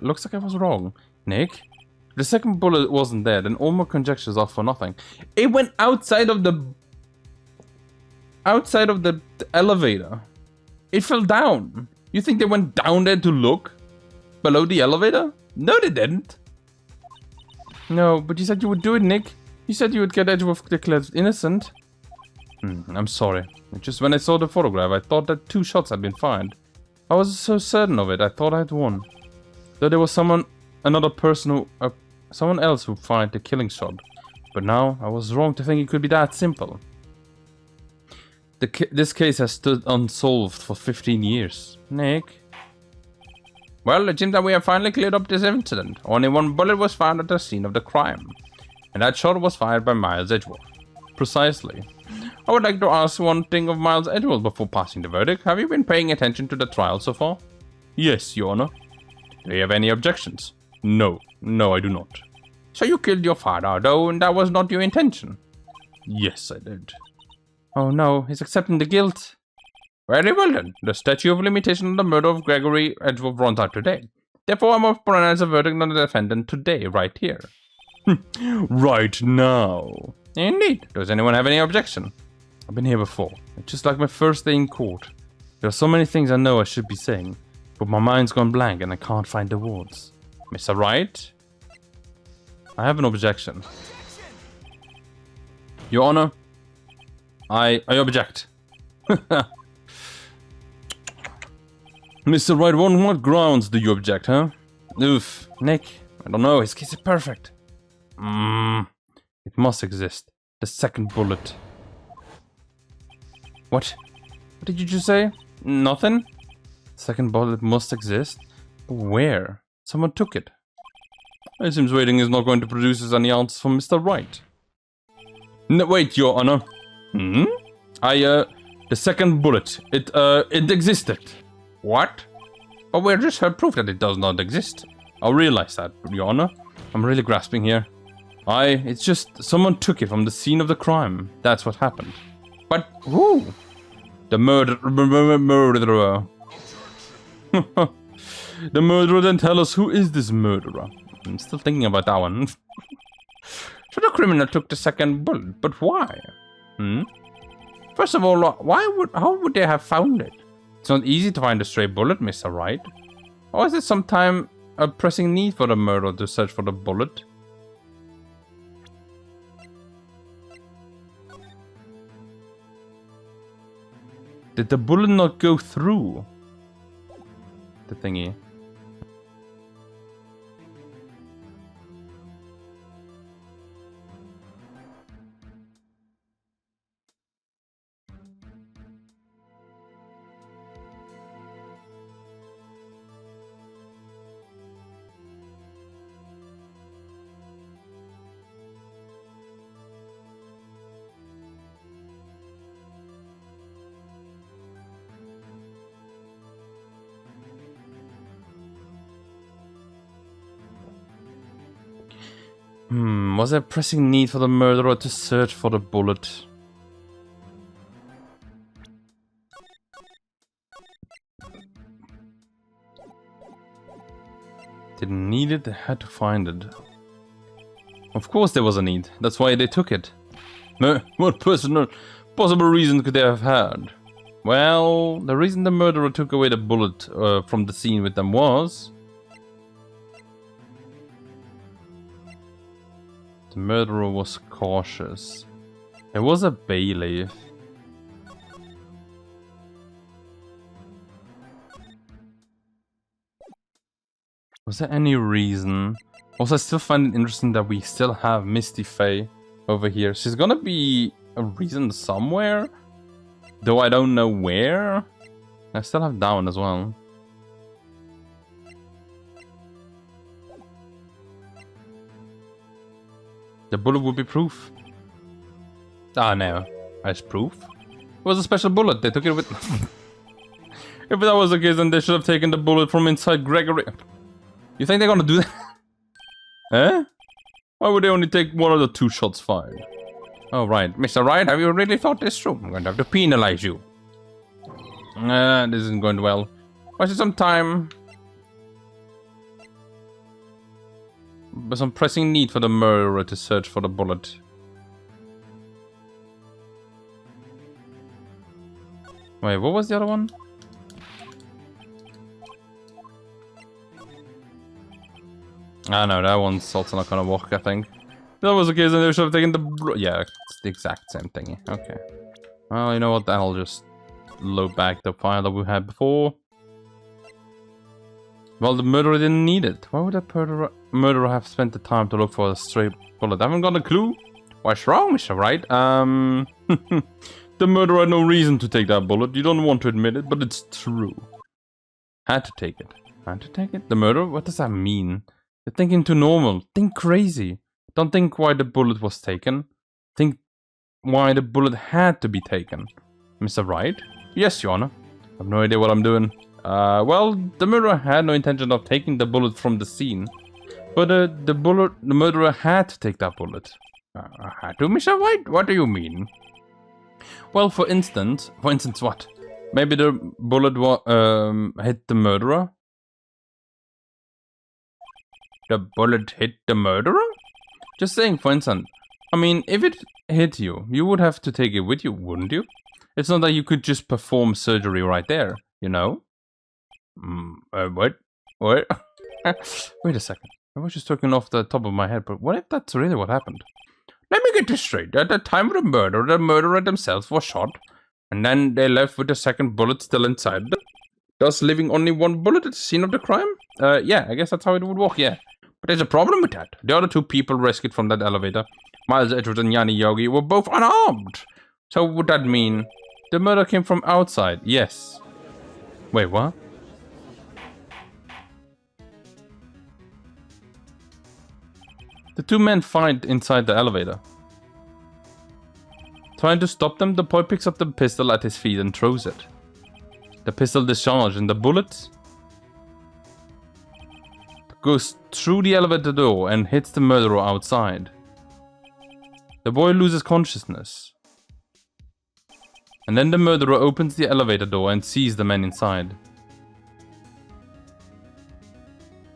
Looks like I was wrong. Nick? If the second bullet wasn't there, then all my conjectures are for nothing. It went outside of the elevator. It fell down. You think they went down there to look? Below the elevator? No, they didn't. No, but you said you would do it, Nick. You said you would get Edgeworth declared innocent. I'm sorry. Just when I saw the photograph, I thought that 2 shots had been fired. I was so certain of it, I thought I had won. Though there was someone else who fired the killing shot. But now, I was wrong to think it could be that simple. This case has stood unsolved for 15 years. Nick? Well, it seems that we have finally cleared up this incident. Only 1 bullet was found at the scene of the crime. And that shot was fired by Miles Edgeworth. Precisely. I would like to ask one thing of Miles Edgeworth before passing the verdict. Have you been paying attention to the trial so far? Yes, Your Honor. Do you have any objections? No. No, I do not. So you killed your father, though, and that was not your intention? Yes, I did. Oh no, he's accepting the guilt. Very well then. The statute of limitation on the murder of Gregory Edgeworth runs out today. Therefore, I must pronounce a verdict on the defendant today, right here. Right now. Indeed. Does anyone have any objection? I've been here before. It's just like my first day in court. There are so many things I know I should be saying, but my mind's gone blank and I can't find the words. Mr. Wright? I have an objection. Your Honor, I object. Mr. Wright, on what grounds do you object, huh? Oof, Nick, I don't know, his case is perfect. It must exist. The second bullet. What? What did you just say? Nothing? Second bullet must exist? Where? Someone took it. It seems waiting is not going to produce us any answers from Mr. Wright. No, wait, Your Honor. The second bullet. It existed. What? But we just heard proof that it does not exist. I realize that, Your Honor. I'm really grasping here. It's just someone took it from the scene of the crime. That's what happened. But who? The murderer. The murderer, then tell us, who is this murderer? I'm still thinking about that one. So the criminal took the second bullet, but why? First of all, how would they have found it? It's not easy to find a stray bullet, Mr. Wright. Or is it sometime a pressing need for the murderer to search for the bullet? Did the bullet not go through the thingy? Was there a pressing need for the murderer to search for the bullet? Didn't need it, they had to find it. Of course there was a need, that's why they took it. What possible reason could they have had? Well, the reason the murderer took away the bullet from the scene with them was... the murderer was cautious. It was a bailiff. Was there any reason? Also, I still find it interesting that we still have Misty Faye over here. She's gonna be a reason somewhere, though I don't know where. I still have Down as well. The bullet would be proof. Ah, no. As proof? It was a special bullet. They took it with... If that was the case, then they should have taken the bullet from inside Gregory. You think they're gonna do that? Eh? Why would they only take one of the 2 shots fired? Oh, right. Mr. Wright, have you really thought this through? I'm going to have to penalize you. This isn't going well. Wasted some time. But some pressing need for the murderer to search for the bullet. Wait, what was the other one? Ah, no, that one's also not gonna work, I think. If that was the case, then they should have taken the... Yeah, it's the exact same thing. Okay. Well, you know what? I'll just load back the file that we had before. Well, the murderer didn't need it. Why would the murderer have spent the time to look for a stray bullet? I haven't got a clue. What's wrong, Mr. Wright? The murderer had no reason to take that bullet. You don't want to admit it, but it's true. Had to take it. Had to take it? The murderer? What does that mean? You're thinking too normal. Think crazy. Don't think why the bullet was taken. Think why the bullet had to be taken. Mr. Wright? Yes, Your Honor. I have no idea what I'm doing. Well, the murderer had no intention of taking the bullet from the scene. But the murderer had to take that bullet. Had to, Mr. Wright? What do you mean? Well, for instance what? Maybe the bullet hit the murderer? The bullet hit the murderer? Just saying, for instance. I mean, if it hit you, you would have to take it with you, wouldn't you? It's not that you could just perform surgery right there, you know? What? What? Wait a second. I was just talking off the top of my head, but what if that's really what happened? Let me get this straight. At the time of the murderer themselves was shot, and then they left with the second bullet still inside them, thus leaving only one bullet at the scene of the crime? Yeah, I guess that's how it would work, yeah. But there's a problem with that. The other 2 people rescued from that elevator, Miles Edgeworth and Yanni Yogi, were both unarmed. So would that mean the murder came from outside? Yes. Wait, what? The 2 men fight inside the elevator. Trying to stop them, the boy picks up the pistol at his feet and throws it. The pistol discharges and the bullet goes through the elevator door and hits the murderer outside. The boy loses consciousness. And then the murderer opens the elevator door and sees the men inside.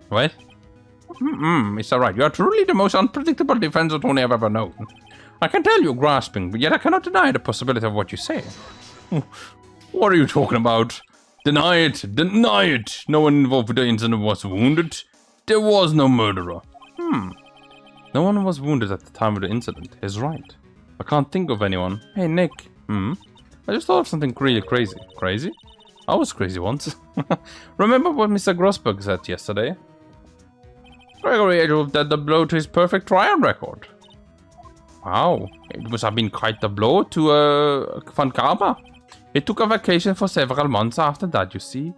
What? Mr. Wright, you are truly the most unpredictable defense attorney I've ever known. I can tell you're grasping, but yet I cannot deny the possibility of what you say. What are you talking about? Deny it! Deny it! No one involved with the incident was wounded. There was no murderer. No one was wounded at the time of the incident. He's right. I can't think of anyone. Hey, Nick. I just thought of something really crazy. Crazy? I was crazy once. Remember what Mr. Grossberg said yesterday? Gregory Edgeworth dealt the blow to his perfect trial record. Wow, it must have been quite the blow to Van Karma. He took a vacation for several months after that, you see.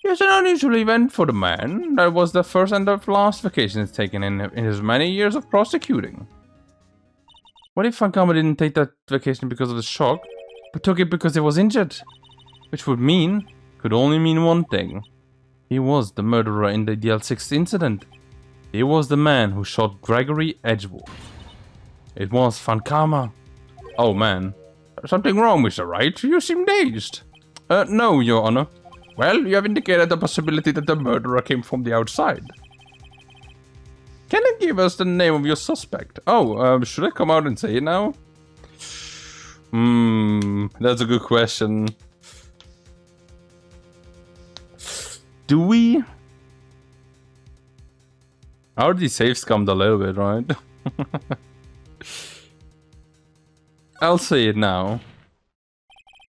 It's an unusual event for the man. That was the first and the last vacation he's taken in his many years of prosecuting. What if Van Karma didn't take that vacation because of the shock, but took it because he was injured? Which could only mean one thing. He was the murderer in the DL6 incident. He was the man who shot Gregory Edgeworth. It was Pheonix. Oh man. Something wrong, Mr. Wright? You seem dazed. No, Your Honor. Well, you have indicated the possibility that the murderer came from the outside. Can you give us the name of your suspect? Oh, should I come out and say it now? That's a good question. Do we? I already safe-scummed a little bit, right? I'll say it now.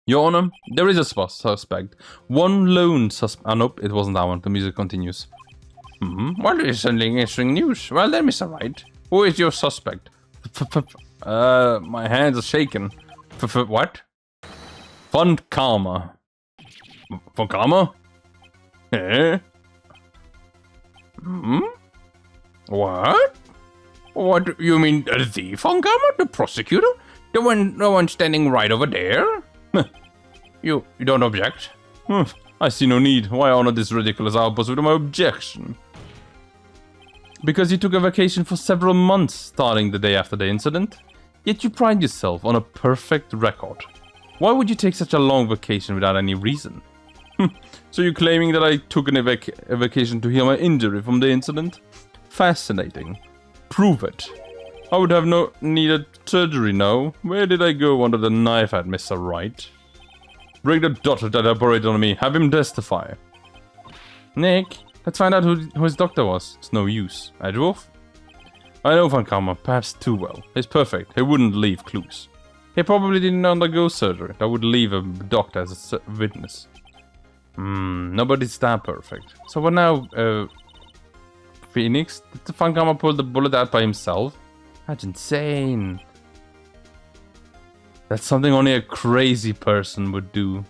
Your Honor, there is a suspect. One lone suspect. Oh, nope, it wasn't that one. The music continues. Well, this is interesting news. Well then, Mr. Wright, who is your suspect? My hands are shaking. What? Pheonix. Pheonix? Eh? What? What do you mean, the Pheonix? The prosecutor? The one standing right over there? You don't object? I see no need. Why honor this ridiculous outpost with my objection? Because you took a vacation for several months starting the day after the incident, yet you pride yourself on a perfect record. Why would you take such a long vacation without any reason? So you're claiming that I took a vacation to heal my injury from the incident? Fascinating. Prove it. I would have no needed surgery now. Where did I go under the knife at, Mr. Wright? Bring the doctor that operated on me. Have him testify. Nick, let's find out who his doctor was. It's no use. Edgeworth? I know Pheonix, perhaps too well. He's perfect. He wouldn't leave clues. He probably didn't undergo surgery. That would leave a doctor as a witness. Nobody's that perfect. So what now, Pheonix? Did Pheonix pull the bullet out by himself? That's insane. That's something only a crazy person would do.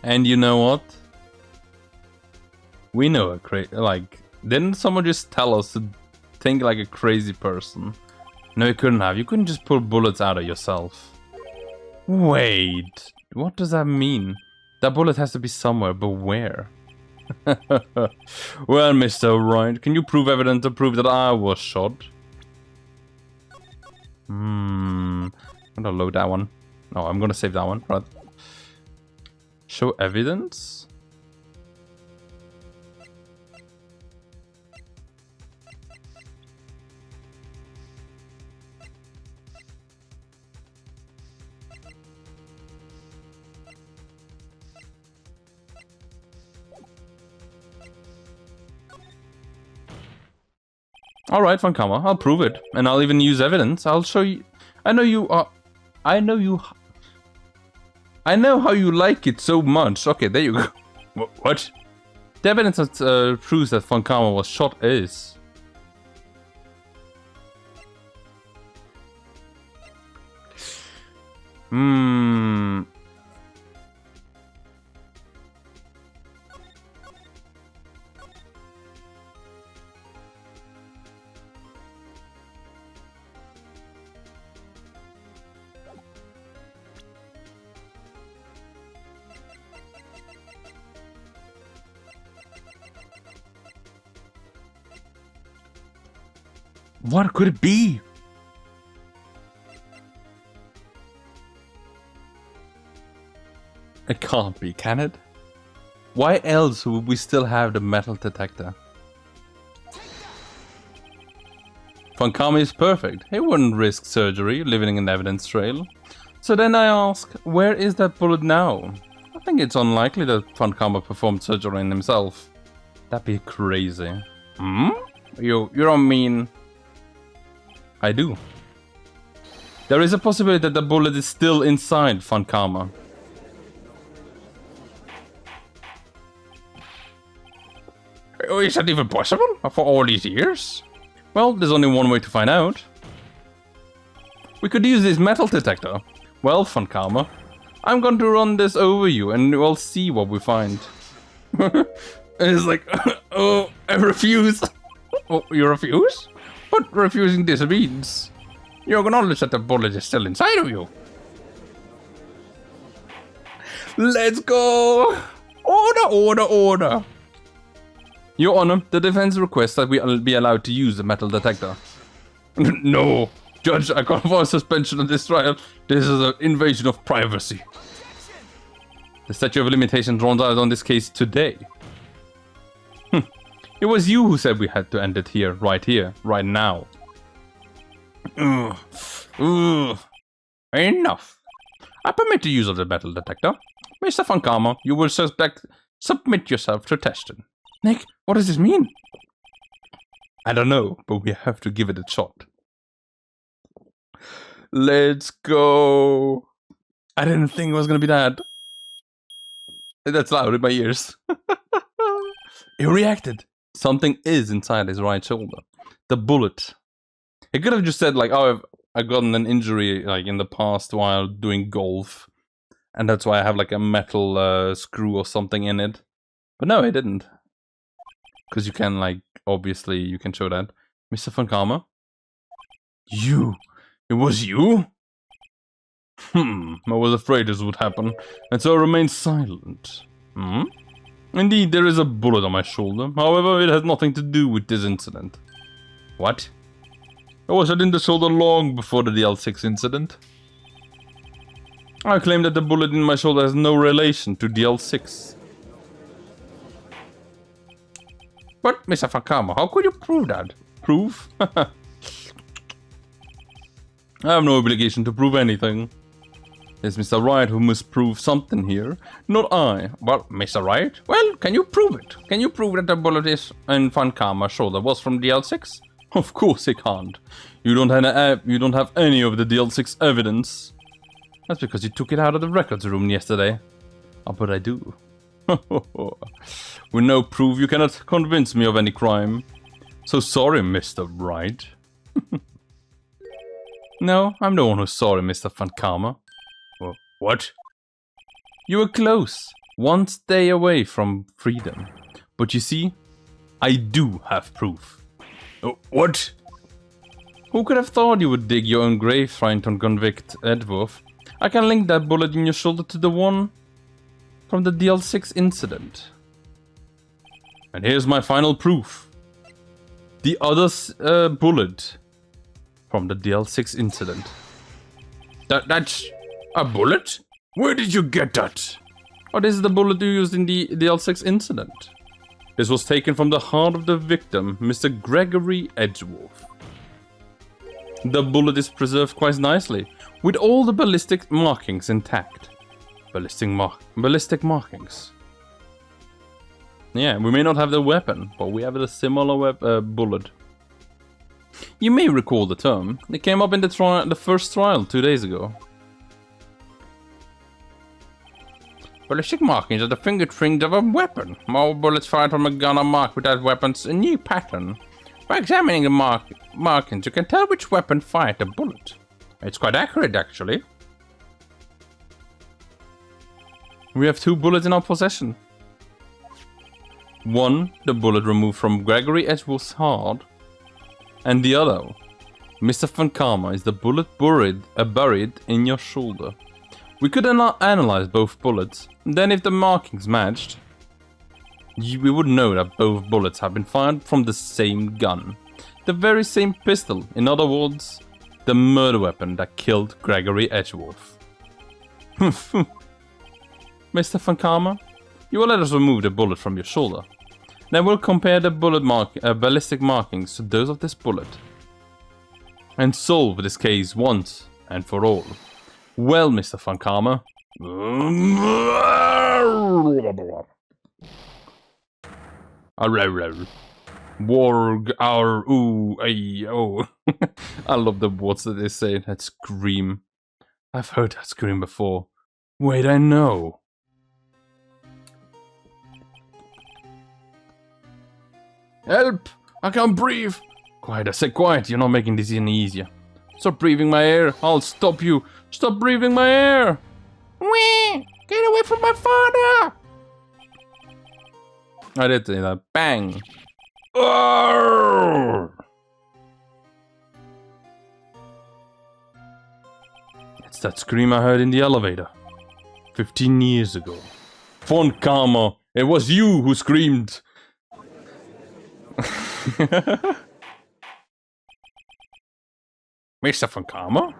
And you know what? We know a crazy... Like, didn't someone just tell us to think like a crazy person? No, you couldn't have. You couldn't just pull bullets out of yourself. Wait. What does that mean? That bullet has to be somewhere, but where? Well, Mr. Wright, can you prove evidence to prove that I was shot? I'm gonna load that one. No, I'm gonna save that one. Right. Show evidence? Alright, Pheonix, I'll prove it. And I'll even use evidence. I'll show you. I know how you like it so much. Okay, there you go. What? The evidence that proves that Pheonix was shot is... What could it be? It can't be, can it? Why else would we still have the metal detector? Pheonix is perfect. He wouldn't risk surgery, leaving an evidence trail. So then I ask, where is that bullet now? I think it's unlikely that Pheonix performed surgery on himself. That'd be crazy. You don't mean... I do. There is a possibility that the bullet is still inside Pheonix. Is that even possible? For all these years? Well, there's only one way to find out. We could use this metal detector. Well, Pheonix, I'm going to run this over you and we'll see what we find. It's like, oh, I refuse. Oh, you refuse? What refusing this means? You acknowledge that the bullet is still inside of you. Let's go! Order, order, order! Your Honor, the defense requests that we be allowed to use the metal detector. No! Judge, I call for a suspension of this trial. This is an invasion of privacy. The statute of limitations runs out on this case today. It was you who said we had to end it here, right now. Enough. I permit the use of the metal detector. Mr. Von Karma, you will submit yourself to testing. Nick, what does this mean? I don't know, but we have to give it a shot. Let's go. I didn't think it was gonna be that. That's loud in my ears. He reacted. Something is inside his right shoulder. The bullet. He could have just said like, oh, I've gotten an injury like in the past while doing golf. And that's why I have like a metal screw or something in it. But no, he didn't. Because you can like, obviously you can show that. Mr. Von Karma? You? It was you? I was afraid this would happen, and so I remained silent. Indeed, there is a bullet on my shoulder. However, it has nothing to do with this incident. What? I was shot in the shoulder long before the DL6 incident. I claim that the bullet in my shoulder has no relation to DL6. But, Mr. Von Karma, how could you prove that? Prove? I have no obligation to prove anything. It's Mr. Wright who must prove something here, not I. But Mr. Wright? Well, can you prove it? Can you prove that the bullet is in Von Karma's shoulder was from DL6? Of course he can't. You don't have any of the DL6 evidence. That's because you took it out of the records room yesterday. Oh, but I do. With no proof, you cannot convince me of any crime. So sorry, Mr. Wright. No, I'm the one who's sorry, Mr. Von Karma. What? You were close. One day away from freedom. But you see, I do have proof. What? Who could have thought you would dig your own grave trying to convict Edgeworth? I can link that bullet in your shoulder to the one from the DL6 incident. And here's my final proof. The other bullet from the DL6 incident. That's a bullet? Where did you get that? Oh, this is the bullet you used in the DL6 incident. This was taken from the heart of the victim, Mr. Gregory Edgeworth. The bullet is preserved quite nicely, with all the ballistic markings intact. Ballistic markings. Yeah, we may not have the weapon, but we have a similar bullet. You may recall the term. It came up in the first trial 2 days ago. Ballistic markings are the fingerprints of a weapon. All bullets fired from a gun are marked with that weapon's new pattern. By examining the markings, you can tell which weapon fired the bullet. It's quite accurate, actually. We have 2 bullets in our possession. One, the bullet removed from Gregory Edgeworth's heart, and the other, Mr. Von Karma, is the bullet buried in your shoulder. We could analyze both bullets, and then if the markings matched, we would know that both bullets have been fired from the same gun. The very same pistol, in other words, the murder weapon that killed Gregory Edgeworth. Mr. Von Karma, you will let us remove the bullet from your shoulder. Then we'll compare the ballistic markings to those of this bullet. And solve this case once and for all. Well, Mr. Von Karma. Warg, our, ooh, ay, oh. I love the words that they say. That scream. I've heard that scream before. Wait, I know. Help! I can't breathe! Quiet, I said quiet. You're not making this any easier. Stop breathing my air. I'll stop you. Stop breathing my air. Wee! Get away from my father! I did say that. Bang! Arrgh! It's that scream I heard in the elevator. 15 years ago. Von Karma, it was you who screamed. Mr. Von Karma?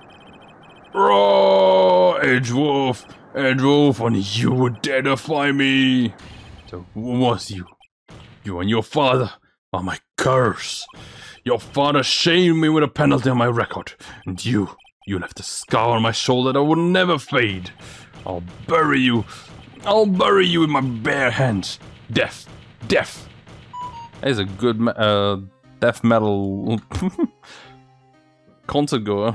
Oh, Edgeworth! Edgeworth, only you would dare defy me! So who was you? You and your father are my curse. Your father shamed me with a penalty on my record. And you left a scar on my shoulder that will never fade. I'll bury you with my bare hands. Death. Death. That is a good death metal concert goer.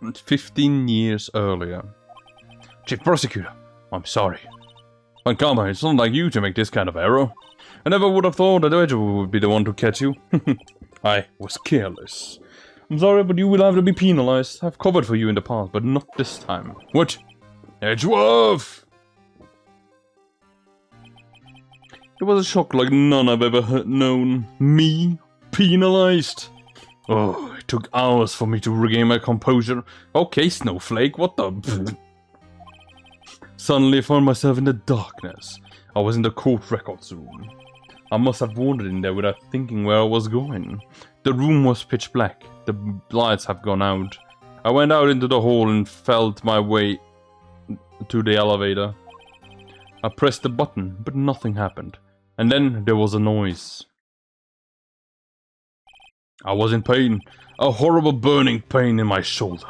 And 15 years earlier. Chief Prosecutor, I'm sorry. Von Karma, it's not like you to make this kind of error. I never would have thought that Edgeworth would be the one to catch you. I was careless. I'm sorry, but you will have to be penalized. I've covered for you in the past, but not this time. What? Edgeworth! It was a shock like none I've ever known. Me? Penalized? Oh, it took hours for me to regain my composure. Okay, Snowflake, what the... Suddenly I found myself in the darkness. I was in the court records room. I must have wandered in there without thinking where I was going. The room was pitch black. The lights have gone out. I went out into the hall and felt my way to the elevator. I pressed the button, but nothing happened. And then there was a noise. I was in pain. A horrible burning pain in my shoulder.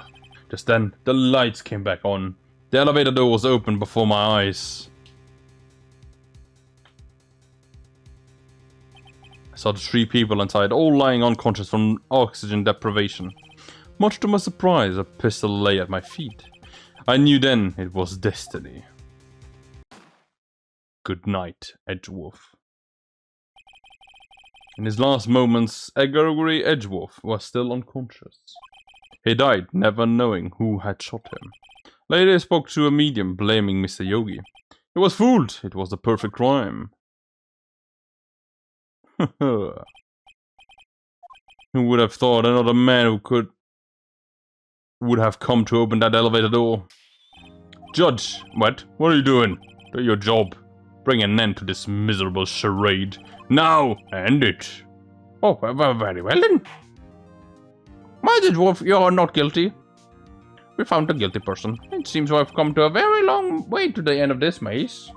Just then, the lights came back on. The elevator door was open before my eyes. I saw the 3 people inside, all lying unconscious from oxygen deprivation. Much to my surprise, a pistol lay at my feet. I knew then it was destiny. Good night, Edgeworth. In his last moments, Gregory Edgeworth was still unconscious. He died, never knowing who had shot him. Later he spoke to a medium, blaming Mr. Yogi. He was fooled. It was the perfect crime. Who would have thought another man would have come to open that elevator door? Judge, what are you doing? Do your job. Bring an end to this miserable charade. Now, end it. Oh, very well then. Miles Edgeworth, you are not guilty. We found a guilty person. It seems we have come to a very long way to the end of this maze.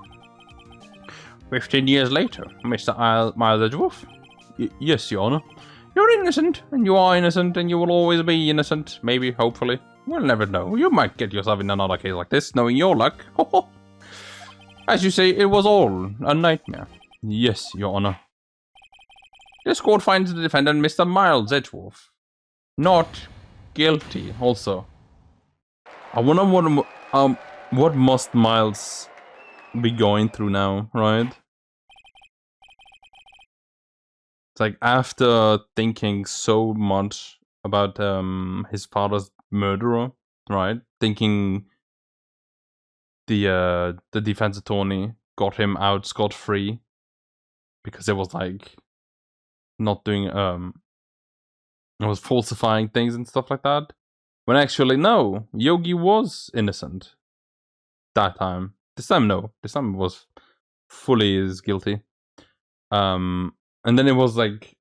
15 years later, Mr. Miles Edgeworth. Yes, Your Honor. You're innocent, and you are innocent, and you will always be innocent. Maybe, hopefully. We'll never know. You might get yourself in another case like this, knowing your luck. As you say, it was all a nightmare. Yes, Your Honor. This court finds the defendant, Mr. Miles Edgeworth, not guilty. Also, I wonder what must Miles be going through now, right? It's like after thinking so much about his father's murderer, right? Thinking the defense attorney got him out scot-free because it was like not doing it was falsifying things and stuff like that. When actually no, Yogi was innocent that time. This time no. This time was fully is guilty. And then it was like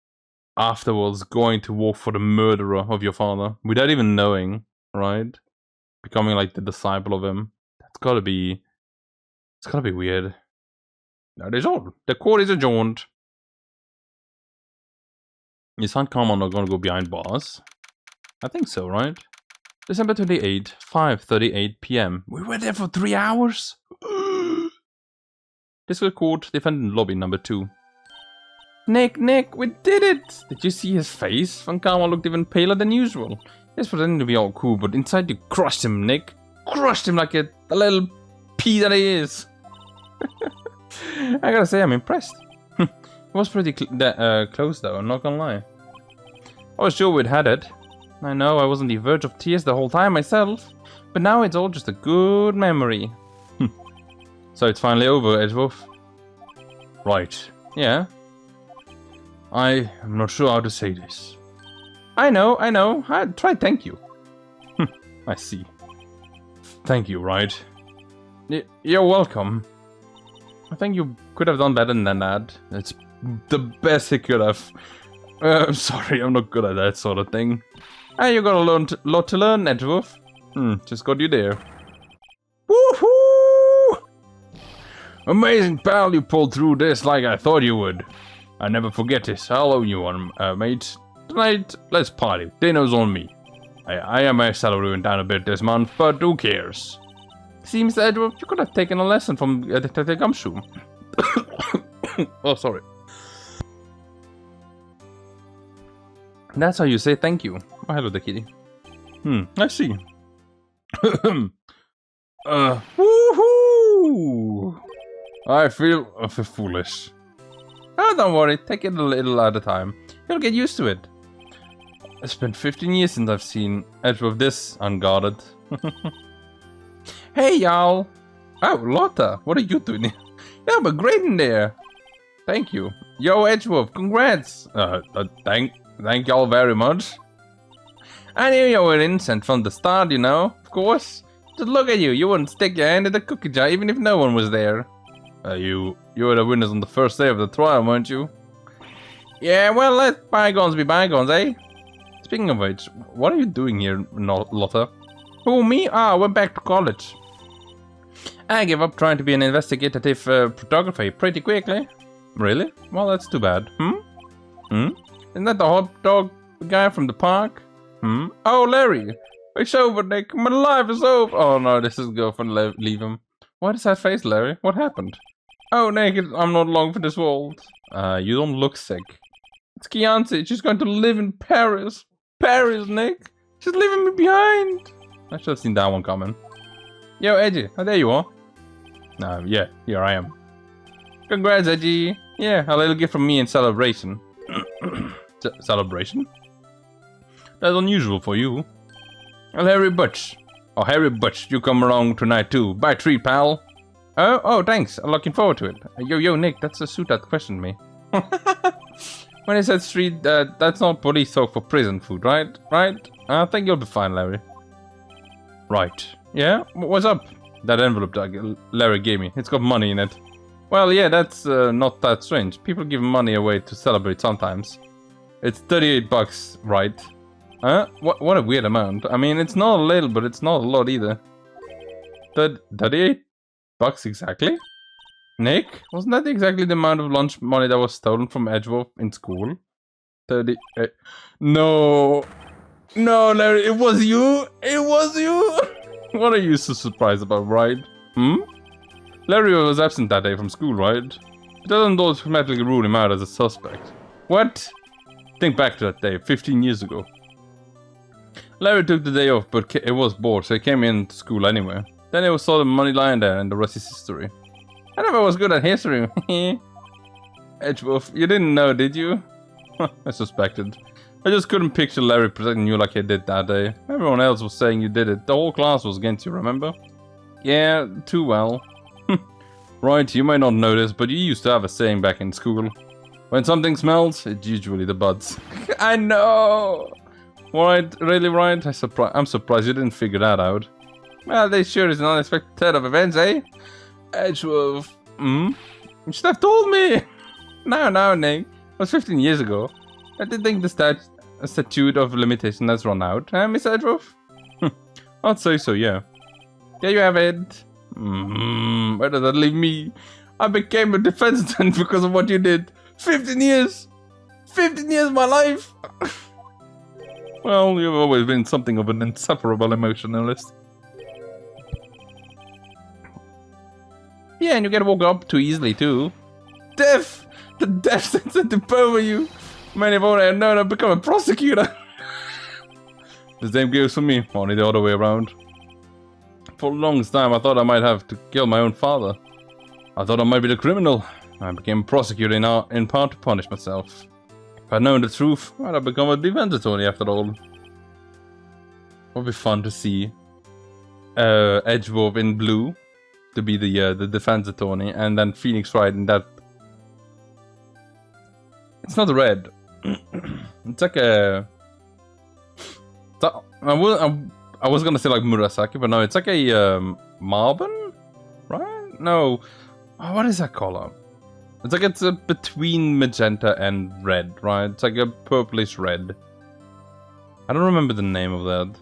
afterwards going to war for the murderer of your father without even knowing, right? Becoming like the disciple of him. It's gotta be weird. That is all. The court is adjourned. Is Von Karma not gonna go behind bars? I think so, right? December 28, 5:38 p.m. We were there for 3 hours? District Court, defendant lobby number 2. Nick, we did it! Did you see his face? Von Karma looked even paler than usual. He's pretending to be all cool, but inside you crushed him, Nick. Crushed him like a little pea that he is. I gotta say, I'm impressed. It was pretty close though, I'm not gonna lie. I was sure we'd had it. I know I was on the verge of tears the whole time myself, but now it's all just a good memory. So it's finally over, Edgeworth. Right. Yeah. I am not sure how to say this. I know. I tried thank you. I see. Thank you, Wright. You're welcome. I think you could have done better than that. It's the best he could have. I'm sorry, I'm not good at that sort of thing. You got a lot to learn, Edgeworth. Just got you there. Woohoo! Amazing, pal, you pulled through this like I thought you would. I never forget this. I'll owe you one, mate. Tonight, let's party. Dinner's on me. I am my salary went down a bit this month, but who cares? Seems, Edgeworth, you could have taken a lesson from Detective Gumshoe. Oh, sorry. That's how you say thank you. Oh, hello, the kitty. I see. Woohoo! I feel foolish. Oh, don't worry. Take it a little at a time. You'll get used to it. It's been 15 years since I've seen Edgeworth this unguarded. Hey, y'all. Oh, Lotta, what are you doing here? Yeah, but great in there. Thank you. Yo, Edgeworth, congrats. Thank y'all very much. I knew you were innocent from the start, you know, of course. Just look at you. You wouldn't stick your hand in the cookie jar even if no one was there. You were the winners on the first day of the trial, weren't you? Yeah, well, let bygones be bygones, eh? Speaking of which, what are you doing here, Lotta? Who, me? I went back to college. I gave up trying to be an investigative photographer pretty quickly. Really? Well, that's too bad. Isn't that the hot dog guy from the park? Oh, Larry! It's over, Nick. My life is over. Oh no, this is girlfriend. Leave him. What is that face, Larry? What happened? Oh, Nick, I'm not long for this world. You don't look sick. It's Kianci. She's going to live in Paris. Paris, Nick. She's leaving me behind. I should have seen that one coming. Yo, Edgy. Oh, there you are. Yeah, here I am. Congrats, Edgy. Yeah, a little gift from me in celebration. Celebration? That's unusual for you. Well, Harry Butch. Oh, Harry Butch, you come along tonight too. Buy a treat, pal. Oh, thanks. I'm looking forward to it. Yo, Nick, that's the suit that questioned me. When I said street, that's not police talk for prison food, right? Right? I think you'll be fine, Larry. Right. Yeah? What's up? That envelope that Larry gave me. It's got money in it. Well, yeah, that's not that strange. People give money away to celebrate sometimes. It's $38, right? Huh? What a weird amount. I mean, it's not a little, but it's not a lot either. $38 exactly? Nick, wasn't that exactly the amount of lunch money that was stolen from Edgeworth in school? 38. No, Larry, it was you. It was you. What are you so surprised about, right? Larry was absent that day from school, right? It doesn't automatically rule him out as a suspect. What? Think back to that day, 15 years ago. Larry took the day off, but it was bored, so he came in to school anyway. Then he saw the money lying there, and the rest is history. I never was good at history. Edgeworth, you didn't know, did you? I suspected. I just couldn't picture Larry protecting you like he did that day. Everyone else was saying you did it. The whole class was against you, remember? Yeah, too well. Right, you might not know this, but you used to have a saying back in school. When something smells, it's usually the buds. I know! Right, really, right? I'm surprised you didn't figure that out. Well, they sure is an unexpected turn of events, eh? Edgeworth. You should have told me! No, Nick. It was 15 years ago. I did think the statute of limitation has run out, Miss Edgeworth? I'd say so, yeah. There you have it. Where does that leave me? I became a defense attorney because of what you did. 15 years! 15 years of my life! Well, you've always been something of an insufferable emotionalist. Yeah, and you get woke up too easily, too. Death! The death sentence to over you! Many of all I known I've become a prosecutor! The same goes for me, only the other way around. For the longest time, I thought I might have to kill my own father. I thought I might be the criminal. I became a prosecutor in part to punish myself. If I'd known the truth, I'd have become a defense attorney after all. Would be fun to see Edgeworth in blue to be the defense attorney, and then Pheonix Wright in that. It's not red. It's like a. I was gonna say like Murasaki, but no, it's like a Marben, right? No, what is that color? It's like it's between magenta and red, right? It's like a purplish red. I don't remember the name of that.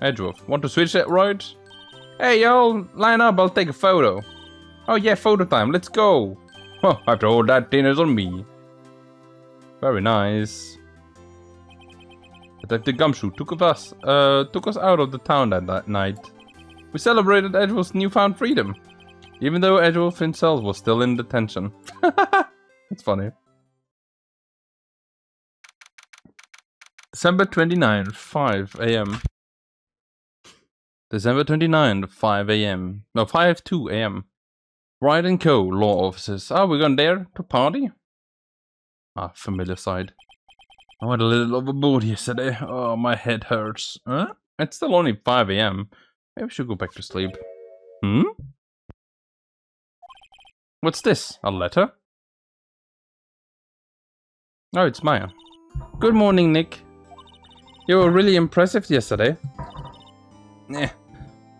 Edgeworth, want to switch it, right? Hey, y'all, line up, I'll take a photo. Oh yeah, photo time, let's go. Oh, after all, that dinner's on me. Very nice. Detective Gumshoe took us out of the town that night. We celebrated Edgeworth's newfound freedom, even though Edgeworth himself was still in detention. It's funny. December 29th, 5 AM. December 29th, 5 AM. No, 5:02 AM. Wright and Co. Law officers. Are we going there to party? Ah, familiar sight. I went a little overboard yesterday. Oh, my head hurts. Huh? It's still only 5 AM. Maybe we should go back to sleep. Hmm? What's this? A letter? Oh, it's Maya. Good morning, Nick. You were really impressive yesterday.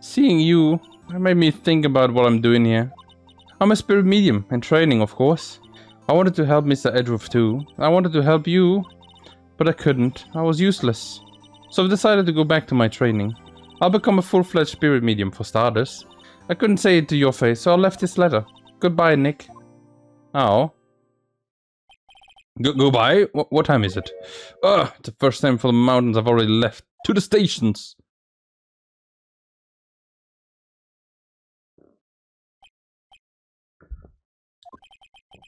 Seeing you made me think about what I'm doing here. I'm a spirit medium in training, of course. I wanted to help Mr. Edgeworth too. I wanted to help you, but I couldn't. I was useless. So I've decided to go back to my training. I'll become a full-fledged spirit medium for starters. I couldn't say it to your face, so I left this letter. Goodbye, Nick. Oh. Goodbye? What time is it? Ugh, it's the first time for the mountains I've already left. To the stations!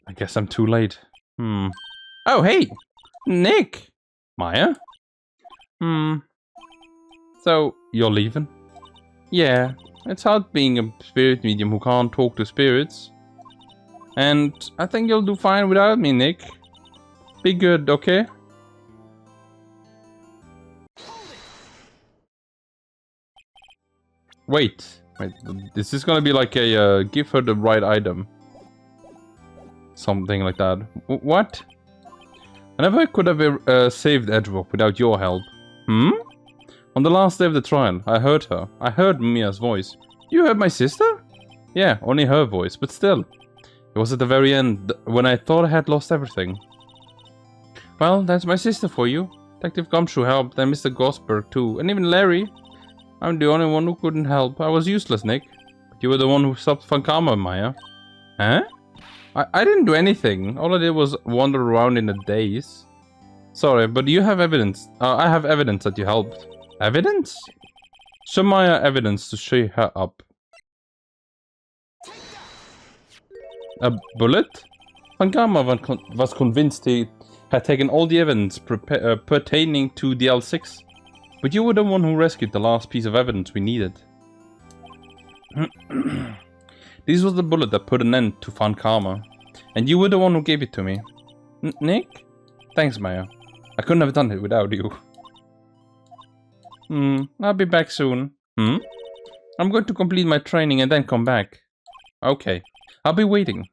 I guess I'm too late. Oh, hey! Nick! Maya? So, you're leaving? Yeah, it's hard being a spirit medium who can't talk to spirits. And I think you'll do fine without me, Nick. Be good, okay? Wait, this is gonna be like a give her the right item. Something like that. What? I never could have saved Edgeworth without your help. On the last day of the trial, I heard her. I heard Mia's voice. You heard my sister? Yeah, only her voice, but still. It was at the very end, when I thought I had lost everything. Well, that's my sister for you. Detective Gumshoe helped, and Mr. Gosberg too, and even Larry. I'm the only one who couldn't help. I was useless, Nick. But you were the one who stopped Funkama, Maya. Huh? I didn't do anything. All I did was wander around in a daze. Sorry, but you have evidence. I have evidence that you helped. Evidence? Show Maya evidence to show her up. A bullet? Funkama was convinced he had taken all the evidence pertaining to the L6. But you were the one who rescued the last piece of evidence we needed. This was the bullet that put an end to Funkama. And you were the one who gave it to me. Nick? Thanks, Maya. I couldn't have done it without you. I'll be back soon. I'm going to complete my training and then come back. Okay. I'll be waiting.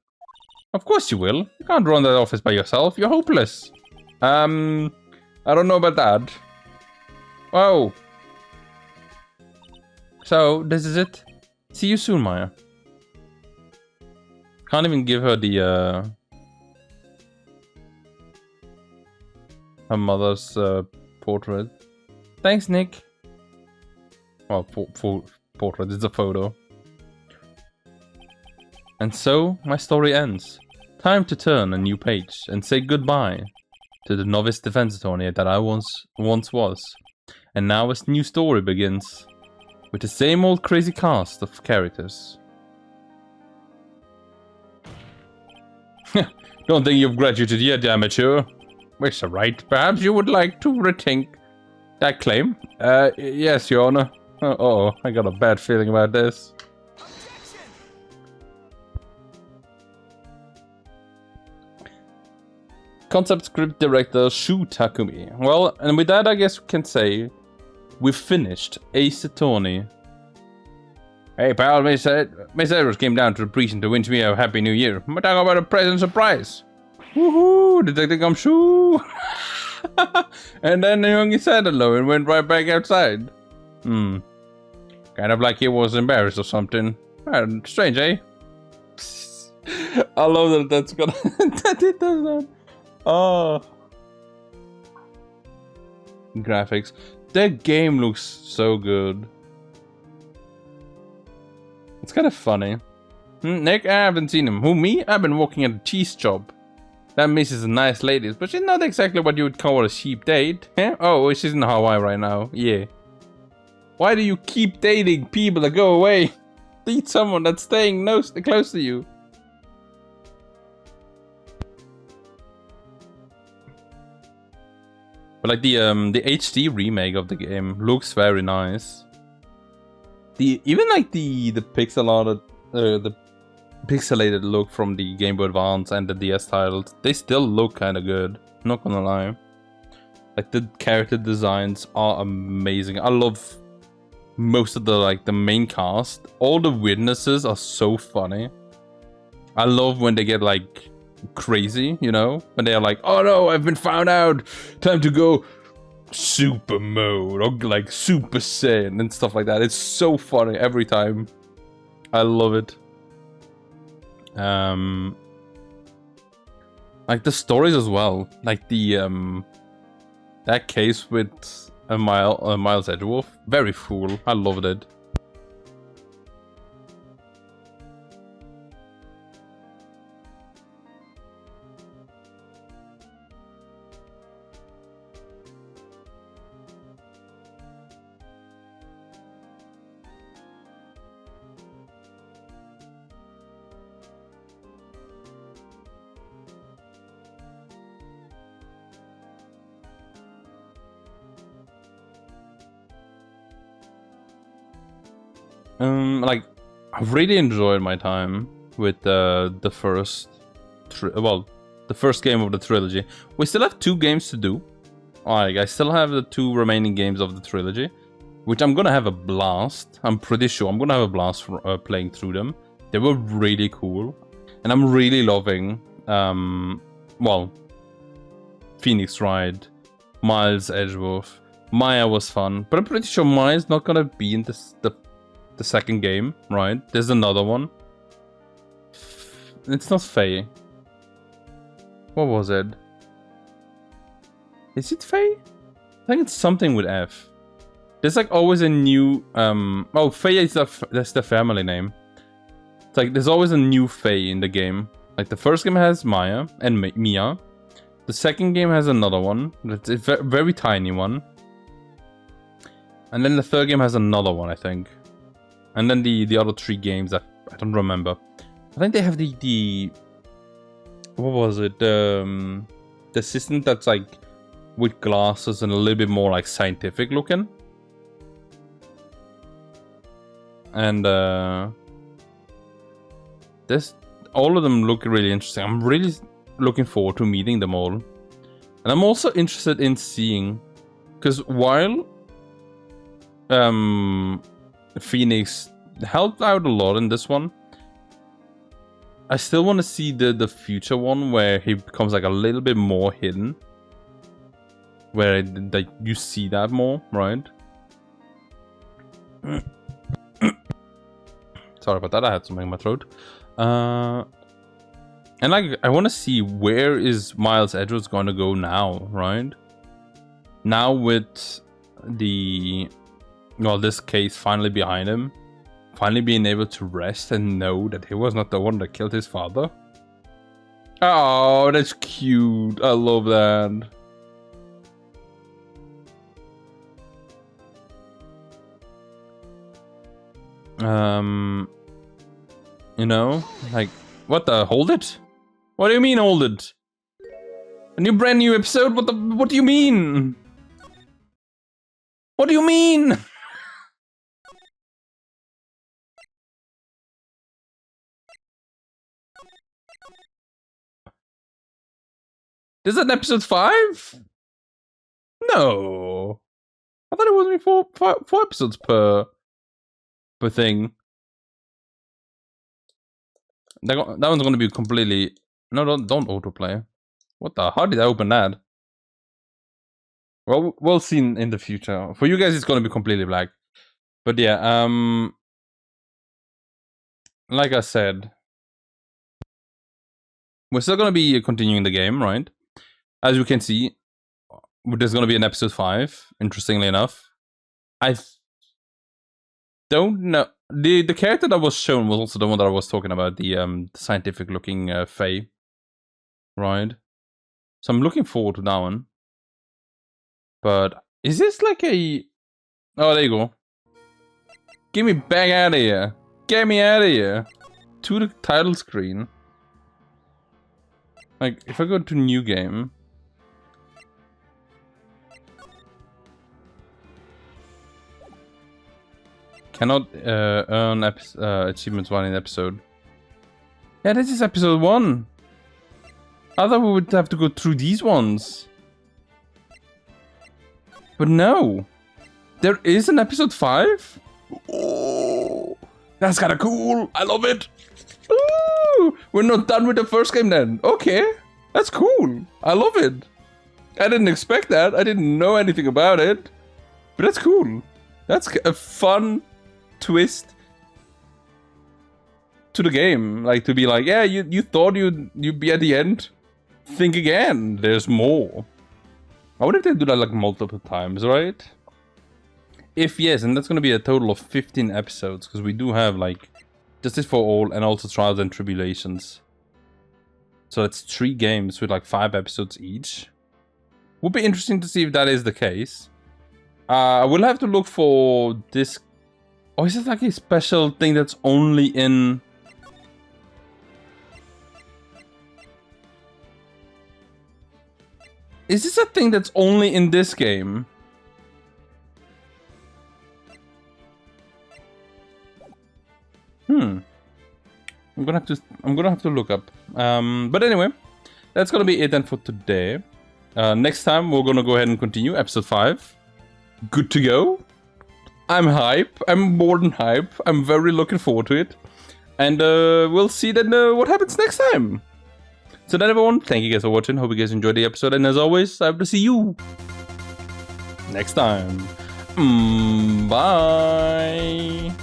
Of course you will. You can't run that office by yourself. You're hopeless. I don't know about that. Oh. So, this is it. See you soon, Maya. Can't even give her the, her mother's, portrait. Thanks, Nick. Well, portrait, it's a photo. And so, my story ends. Time to turn a new page and say goodbye to the novice defense attorney that I once was. And now a new story begins. With the same old crazy cast of characters. Don't think you've graduated yet, amateur. It's alright. Perhaps you would like to rethink that claim? Yes, Your Honor. Uh-oh, I got a bad feeling about this. Concept script director Shu Takumi. Well, and with that I guess we can say we finished Ace Attorney. Hey pal, Miss Edgeworth came down to the precinct to wish me a happy new year. I'm talking about a present surprise. Woohoo! Detective Gumshoe! And then the youngie said hello and went right back outside. Kind of like he was embarrassed or something. Strange, eh? I love that that's gonna that it does that. Oh. Graphics. That game looks so good. It's kind of funny. Nick, I haven't seen him. Who, me? I've been working at a cheese shop. That missus is nice ladies, but she's not exactly what you would call a cheap date. Huh? Oh, she's in Hawaii right now. Yeah. Why do you keep dating people that go away? Date someone that's staying close to you. But like the HD remake of the game looks very nice. Even like the pixelated the pixelated look from the Game Boy Advance and the DS titles, they still look kind of good. Not gonna lie. Like the character designs are amazing. I love most of the main cast. All the witnesses are so funny. I love when they get like crazy, you know, when they're like, oh no, I've been found out, time to go super mode or like super saiyan and stuff like that. It's so funny every time. I love it. Like the stories as well, like the that case with Miles Edgeworth, very cool. I loved it. Like I've really enjoyed my time with the first game of the trilogy. We still have 2 games to do. Like I still have the 2 remaining games of the trilogy, which I'm gonna have a blast. I'm pretty sure I'm gonna have a blast playing through them. They were really cool, and I'm really loving well, Pheonix Wright, Miles Edgeworth. Maya was fun, but I'm pretty sure Maya's not gonna be in the second game, right? There's another one. It's not Faye. What was it? Is it Faye? I think it's something with F. There's like always a new oh, Faye is that's the family name. It's like there's always a new Faye in the game. Like the first game has Maya and Mia. The second game has another one. It's a very tiny one. And then the third game has another one, I think. And then the other 3 games, I don't remember. I think they have the what was it? The assistant that's like with glasses and a little bit more like scientific looking. And this all of them look really interesting. I'm really looking forward to meeting them all. And I'm also interested in seeing, because while Pheonix helped out a lot in this one, I still want to see the future one where he becomes like a little bit more hidden, where like you see that more, right? Sorry about that, I had something in my throat. And like I want to see where is Miles Edgeworth going to go now, right? Now with this case finally behind him, finally being able to rest and know that he was not the one that killed his father. Oh, that's cute. I love that. You know, like, what the? Hold it? What do you mean, hold it? A brand new episode? What do you mean? What do you mean? This is an episode 5? No. I thought it was only four episodes per thing. That one's gonna be completely... No, don't autoplay. What the? How did I open that? Well, we'll see in the future. For you guys, it's gonna be completely black. But yeah, like I said, we're still gonna be continuing the game, right? As you can see, there's gonna be an episode 5. Interestingly enough, I don't know. The character that was shown was also the one that I was talking about, the scientific looking Fae, right? So I'm looking forward to that one. But is this like a... Oh, there you go. Get me back out of here. Get me out of here. To the title screen. Like, if I go to new game... Cannot earn achievements while in episode. Yeah, this is episode 1. I thought we would have to go through these ones. But no. There is an episode 5? Oh, that's kind of cool. I love it. Ooh, we're not done with the first game then. Okay. That's cool. I love it. I didn't expect that. I didn't know anything about it. But that's cool. That's a fun twist to the game. Like, to be like, yeah, you thought you'd be at the end. Think again. There's more. I wonder if they do that like multiple times, right? If yes, and that's going to be a total of 15 episodes, because we do have like Justice for All and also Trials and Tribulations. So it's 3 games with like 5 episodes each. Would be interesting to see if that is the case. I will have to look for this. Oh, is it like a special thing that's only in... Is this a thing that's only in this game? I'm gonna have to look up. But anyway, that's gonna be it then for today. Next time we're gonna go ahead and continue episode 5. Good to go. I'm hype. I'm more than hype. I'm very looking forward to it. And we'll see then what happens next time. So then everyone, thank you guys for watching. Hope you guys enjoyed the episode. And as always, I hope to see you next time. Bye.